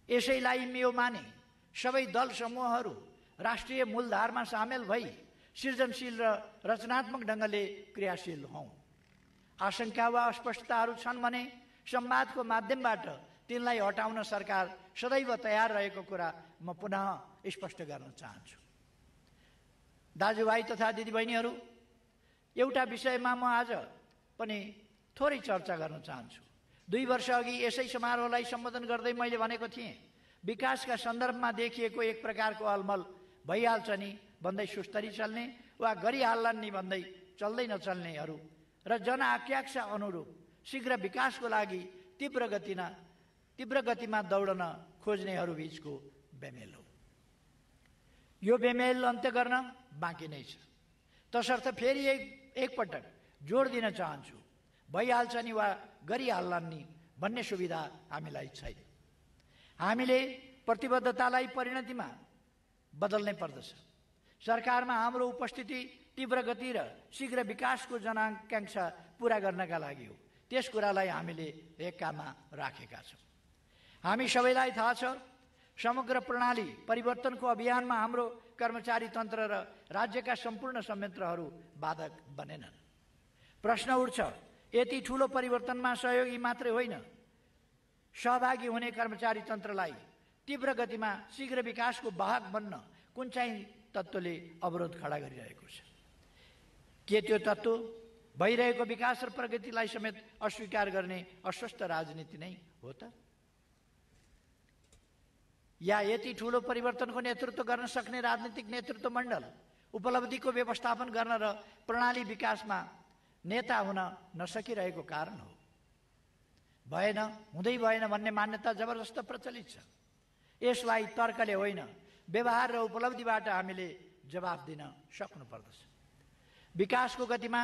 यसैलाई यो माने सबै दल समूहहरू राष्ट्रिय मूलधारमा सामेल भई सृजनशील र रचनात्मक ढङ्गले क्रियाशील हौँ। आशंका वा अस्पष्टताहरू छन् भने संवादको माध्यमबाट तिनलाई हटाउन सरकार सदैव तयार रहेको कुरा म पुनः स्पष्ट गर्न चाहन्छु। दाजुभाइ तथा दिदीबहिनीहरू, एउटा विषयमा म आज पनि थोरै चर्चा गर्न चाहन्छु। 2 वर्ष अघि यसै समारोहलाई सम्बोधन गर्दै मैले भनेको थिएँ, विकासका सन्दर्भमा देखिएको एक प्रकारको अलमल भइहाल्छ नि भन्दै सुस्तरी चल्ने वा गरिहाल्लान् नि भन्दै चल्दै नचल्नेहरू र जनआकाङ्क्षा अनुरूप शीघ्र विकासको लागि तीव्र गतिमा दौडन खोज्नेहरू बीचको बेमेल हो। यो बेमेल अन्त्य गर्न बाँकी नै छ। तसर्थ फेरि एकपटक जोड दिन चाहन्छु, भइहाल्छ नि वा गरिहाल्लान् नि भन्ने सुविधा हामीलाई छैन। हामीले प्रतिबद्धतालाई परिणतिमा बदल्नै पर्दछ। सरकारमा हाम्रो उपस्थिति तीव्र गति र शीघ्र विकासको जनआकाङ्क्षा पुरा गर्नका लागि हो। त्यस कुरालाई हामीले हेक्कामा राखेका छौँ। हामी सबैलाई थाहा छ, समग्र प्रणाली परिवर्तनको अभियानमा हाम्रो कर्मचारी तन्त्र र राज्यका सम्पूर्ण संयन्त्रहरू बाधक बनेनन्। प्रश्न उठ्छ, यति ठूलो परिवर्तनमा सहयोगी मात्रै होइन, सहभागी हुने कर्मचारी तन्त्रलाई तीव्र गतिमा शीघ्र विकासको वाहक बन्न कुन चाहिँ तत्त्वले अवरोध खडा गरिरहेको छ? के त्यो तत्त्व भइरहेको विकास र प्रगतिलाई समेत अस्वीकार गर्ने अस्वस्थ राजनीति नै हो त? या यति ठूलो परिवर्तनको नेतृत्व गर्न सक्ने राजनीतिक नेतृत्व मण्डल उपलब्धिको व्यवस्थापन गर्न र प्रणाली विकासमा नेता हुन नसकिरहेको कारण हो? भएन, हुँदै भएन भन्ने मान्यता जबरजस्त प्रचलित छ। यसलाई तर्कले होइन, व्यवहार र उपलब्धिबाट हामीले जवाफ दिन सक्नुपर्दछ। विकासको गतिमा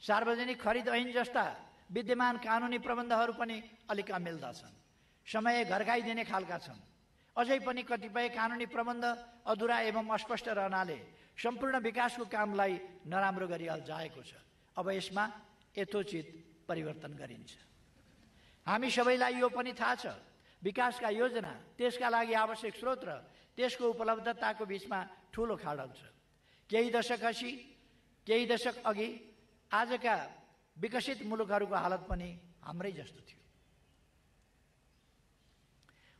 सार्वजनिक खरिद ऐन जस्ता विद्यमान कानुनी प्रबन्धहरू पनि अलिक अमिल्दा छन्, समय घर्काइदिने खालका छन्। अझै पनि कतिपय कानुनी प्रबन्ध अधुरा एवं अस्पष्ट रहनाले सम्पूर्ण विकासको कामलाई नराम्रो गरी अल्झाएको छ। अब यसमा यथोचित परिवर्तन गरिन्छ। हामी सबैलाई यो पनि थाहा छ, विकासका योजना, त्यसका लागि आवश्यक स्रोत र त्यसको उपलब्धताको बीचमा ठूलो खाडल छ। केही दशक अघि आजका विकसित मुलुकहरूको हालत पनि हाम्रै जस्तो थियो।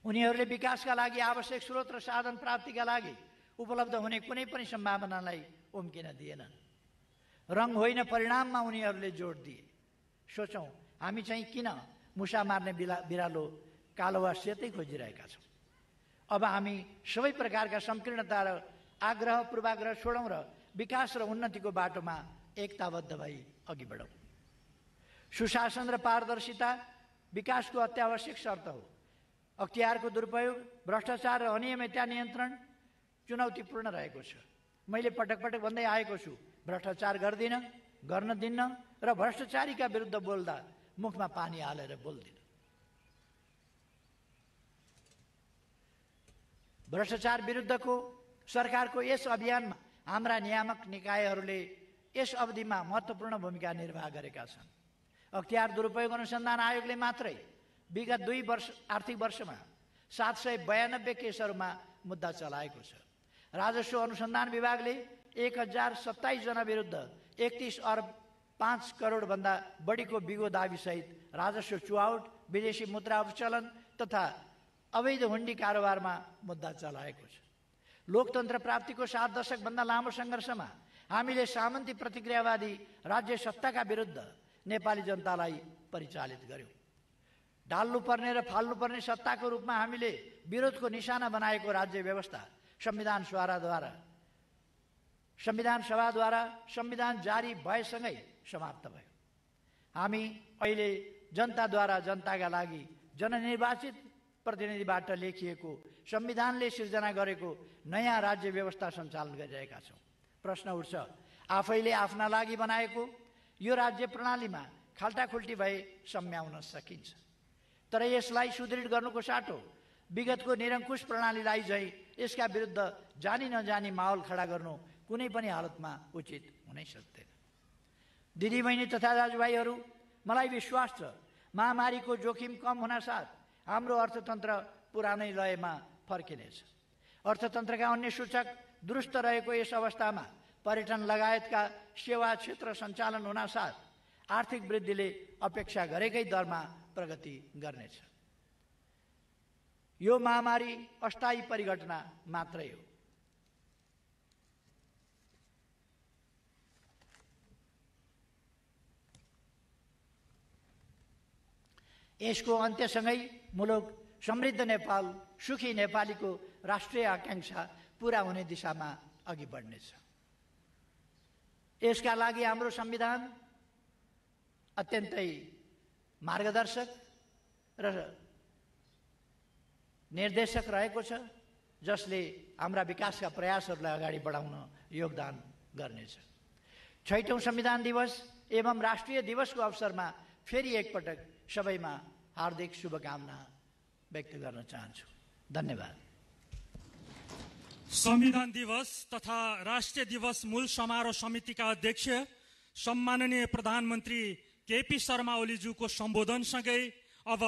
उनीहरूले विकासका लागि आवश्यक स्रोत र साधन प्राप्तिका लागि उपलब्ध हुने कुनै पनि सम्भावनालाई उम्किन दिएनन्। रङ होइन, परिणाममा उनीहरूले जोड दिए। सोचौँ, हामी चाहिँ किन मुसा मार्ने बिरालो कालो वा सेतै खोजिरहेका छौँ? अब हामी सबै प्रकारका संकीर्णता र आग्रह पूर्वाग्रह छोडौँ र विकास र उन्नतिको बाटोमा एकताबद्ध भई अघि बढौँ। सुशासन र पारदर्शिता विकासको अत्यावश्यक शर्त हो। अख्तियारको दुरुपयोग, भ्रष्टाचार र अनियमितता नियन्त्रण चुनौतीपूर्ण रहेको छ। मैले पटक पटक भन्दै आएको छु, भ्रष्टाचार गर्न दिन्न र भ्रष्टाचारीका विरुद्ध बोल्दा मुखमा पानी हालेर बोल्दिन। भ्रष्टाचार विरुद्धको सरकारको यस अभियानमा हाम्रा नियामक निकायहरूले यस अवधिमा महत्त्वपूर्ण भूमिका निर्वाह गरेका छन्। अख्तियार दुरुपयोग अनुसन्धान आयोगले मात्रै विगत 2 आर्थिक वर्षमा 792 केसहरूमा मुद्दा चलाएको छ। राजस्व अनुसन्धान विभागले 1027 जना विरुद्ध 31 अर्ब 5 करोडभन्दा बढीको बिगो दाबीसहित राजस्व चुहावट, विदेशी मुद्रा अपचलन तथा अवैध हुन्डी कारोबारमा मुद्दा चलाएको छ। लोकतन्त्र प्राप्तिको 7 दशकभन्दा लामो सङ्घर्षमा हामीले सामन्ती प्रतिक्रियावादी राज्य सत्ताका विरुद्ध नेपाली जनतालाई परिचालित गर्यौँ। ढाल्नुपर्ने र फाल्नुपर्ने सत्ताको रूपमा हामीले विरोधको निशाना बनाएको राज्य व्यवस्था संविधान सभाद्वारा संविधान जारी भएसँगै समाप्त भयो। हामी अहिले जनताद्वारा जनताका लागि जननिर्वाचित प्रतिनिधिबाट लेखिएको संविधानले सिर्जना गरेको नयाँ राज्य व्यवस्था सञ्चालन गरिरहेका छौँ। प्रश्न उठ्छ, आफैले आफ्ना लागि बनाएको यो राज्य प्रणालीमा खाल्टाखुल्टी भए सम्याउन सकिन्छ, तर यसलाई सुदृढ गर्नुको साटो विगतको निरङ्कुश प्रणालीलाई झैँ यसका विरुद्ध जानी नजानी माहौल खडा गर्नु कुनै पनि हालतमा उचित हुनै सक्दैन। दिदीबहिनी तथा दाजुभाइहरू, मलाई विश्वास छ महामारीको जोखिम कम हुनासाथ हाम्रो अर्थतन्त्र पुरानै लयमा फर्किनेछ। अर्थतन्त्रका अन्य सूचक दुरुस्त रहेको यस अवस्थामा पर्यटन लगायतका सेवा क्षेत्र सञ्चालन हुनासाथ आर्थिक वृद्धिले अपेक्षा गरेकै दरमा प्रगति गर्नेछ। यो महामारी अस्थायी परिघटना मात्रै हो। यसको अन्त्यसँगै मुलुक समृद्ध नेपाल, सुखी नेपालीको राष्ट्रिय आकांक्षा पूरा हुने दिशामा अघि बढ्नेछ। यसका लागि हाम्रो संविधान अत्यन्तै मार्गदर्शक र निर्देशक रहेको छ, जसले हाम्रा विकासका प्रयासहरूलाई अगाडि बढाउन योगदान गर्नेछ। 6औं संविधान दिवस एवं राष्ट्रिय दिवसको अवसरमा फेरि एकपटक सबैमा हार्दिक शुभकामना व्यक्त गर्न चाहन्छु। धन्यवाद। संविधान दिवस तथा राष्ट्रिय दिवस मूल समारोह समितिका अध्यक्ष सम्माननीय प्रधानमन्त्री केपी शर्मा ओलीज्यूको सम्बोधनसँगै अब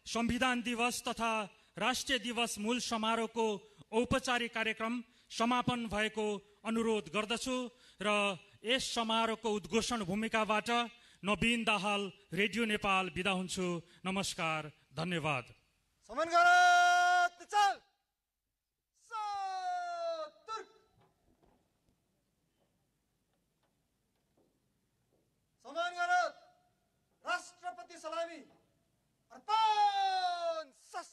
संविधान दिवस तथा राष्ट्रिय दिवस मूल समारोहको औपचारिक कार्यक्रम समापन भएको अनुरोध गर्दछु र यस समारोहको उद्घोषण भूमिकाबाट नवीन दाहाल, रेडियो नेपाल बिदा हुन्छु। नमस्कार, धन्यवाद। समान गरत चल सतुर समान गरत राष्ट्रपति सलामी अर्पण सस।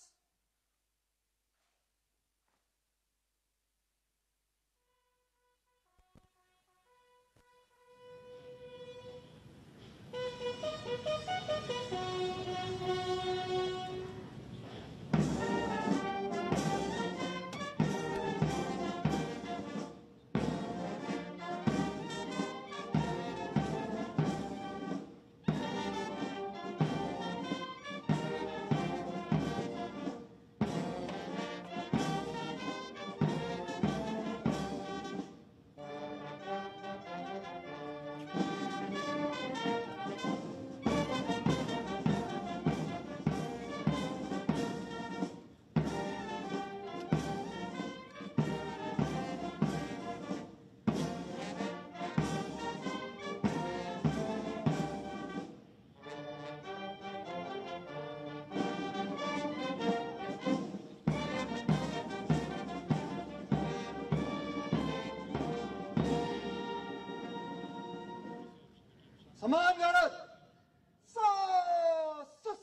समान गरत सस।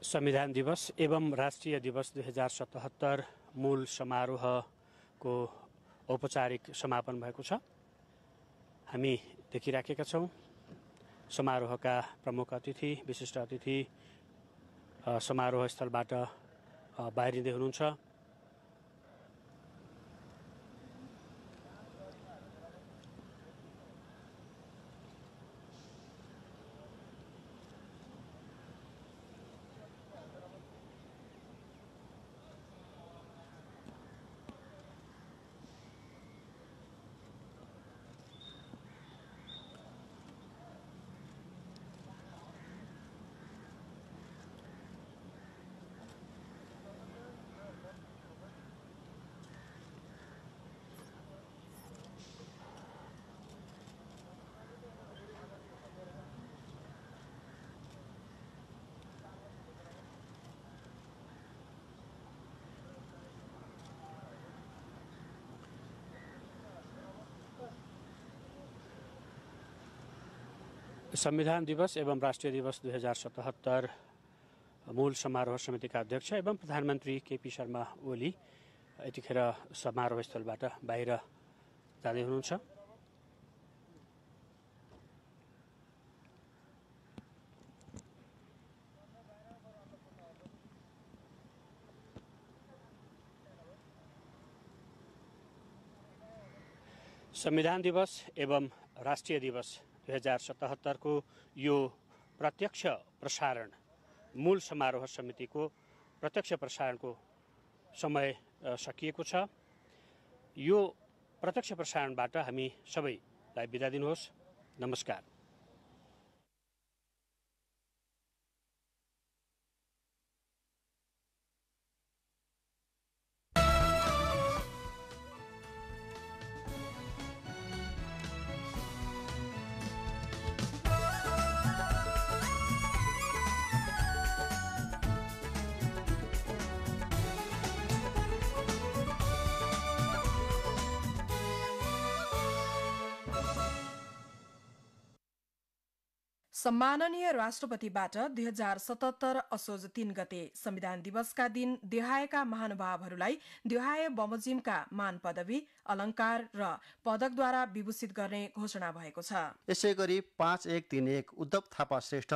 संविधान दिवस एवं राष्ट्रिय दिवस 2077 मूल समारोहको औपचारिक समापन भएको छ। हामी देखिराखेका छौँ समारोहका प्रमुख अतिथि, विशिष्ट अतिथि समारोह स्थलबाट बाहिरिँदै हुनुहुन्छ। संविधान दिवस एवं राष्ट्रिय दिवस 2077 मूल समारोह समितिका अध्यक्ष एवं प्रधानमन्त्री केपी शर्मा ओली यतिखेर समारोह स्थलबाट बाहिर जाँदै हुनुहुन्छ। संविधान दिवस एवं राष्ट्रिय दिवस 2077 को यो प्रत्यक्ष प्रसारण मूल समारोह समितिको प्रत्यक्ष प्रसारणको समय सकिएको छ। यो प्रत्यक्ष प्रसारणबाट हामी सबैलाई बिदा दिनुहोस्। नमस्कार। सम्माननीय राष्ट्रपतिबाट 2077 असोज 3 गते संविधान दिवसका दिन देहायका महानुभावहरूलाई देहाय बमोजिमका मान पदवी, अलंकार र पदकद्वारा विभूषित गर्ने घोषणा भएको छ। यसै गरी 5131 उद्धव थापा श्रेष्ठ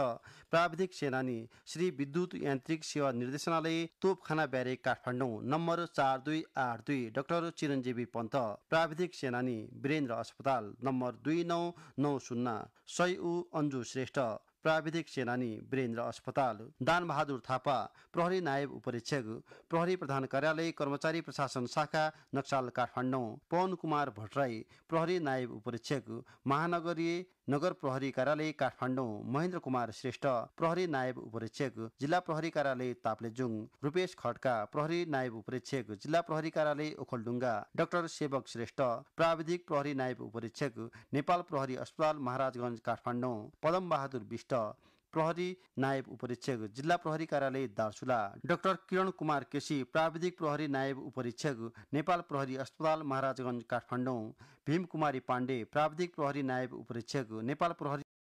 प्राविधिक सेनानी श्री विद्युत यान्त्रिक सेवा निर्देशनालय तोपखाना ब्यारेक काठमाडौँ नम्बर 4282 डाक्टर चिरञ्जीवी पन्त प्राविधिक सेनानी वीरेन्द्र अस्पताल नम्बर 2990 सयु अन्जु श्रेष्ठ प्राविधिक सेनानी वीरेन्द्र अस्पताल दानबहादुर थापा प्रहरी नायब उपरीक्षक प्रहरी प्रधान कार्यालय कर्मचारी प्रशासन शाखा नक्साल काठमाडौँ पवन कुमार भट्टराई प्रहरी नायब उपरीक्षक महानगरीय नगर प्रहरी कार्यालय काठमाडौँ महेन्द्र कुमार श्रेष्ठ प्रहरी नायब उपरीक्षक जिल्ला प्रहरी कार्यालय ताप्लेजुङ रूपेश खड्का प्रहरी नायब उपरीक्षक जिल्ला प्रहरी कार्यालय ओखलडुङ्गा डाक्टर सेवक श्रेष्ठ प्राविधिक प्रहरी नायब उपरीक्षक नेपाल प्रहरी अस्पताल महाराजगञ्ज काठमाडौँ पदम बहादुर विष्ट प्रहरी नायब उपरीक्षक जिल्ला प्रहरी कार्यालय दार्चुला डाक्टर किरण कुमार केसी प्राविधिक प्रहरी नायब उपरीक्षक नेपाल प्रहरी अस्पताल महाराजगञ्ज काठमाडौँ भीम कुमारी पाण्डे प्राविधिक प्रहरी नायब उपरीक्षक नेपाल प्रहरी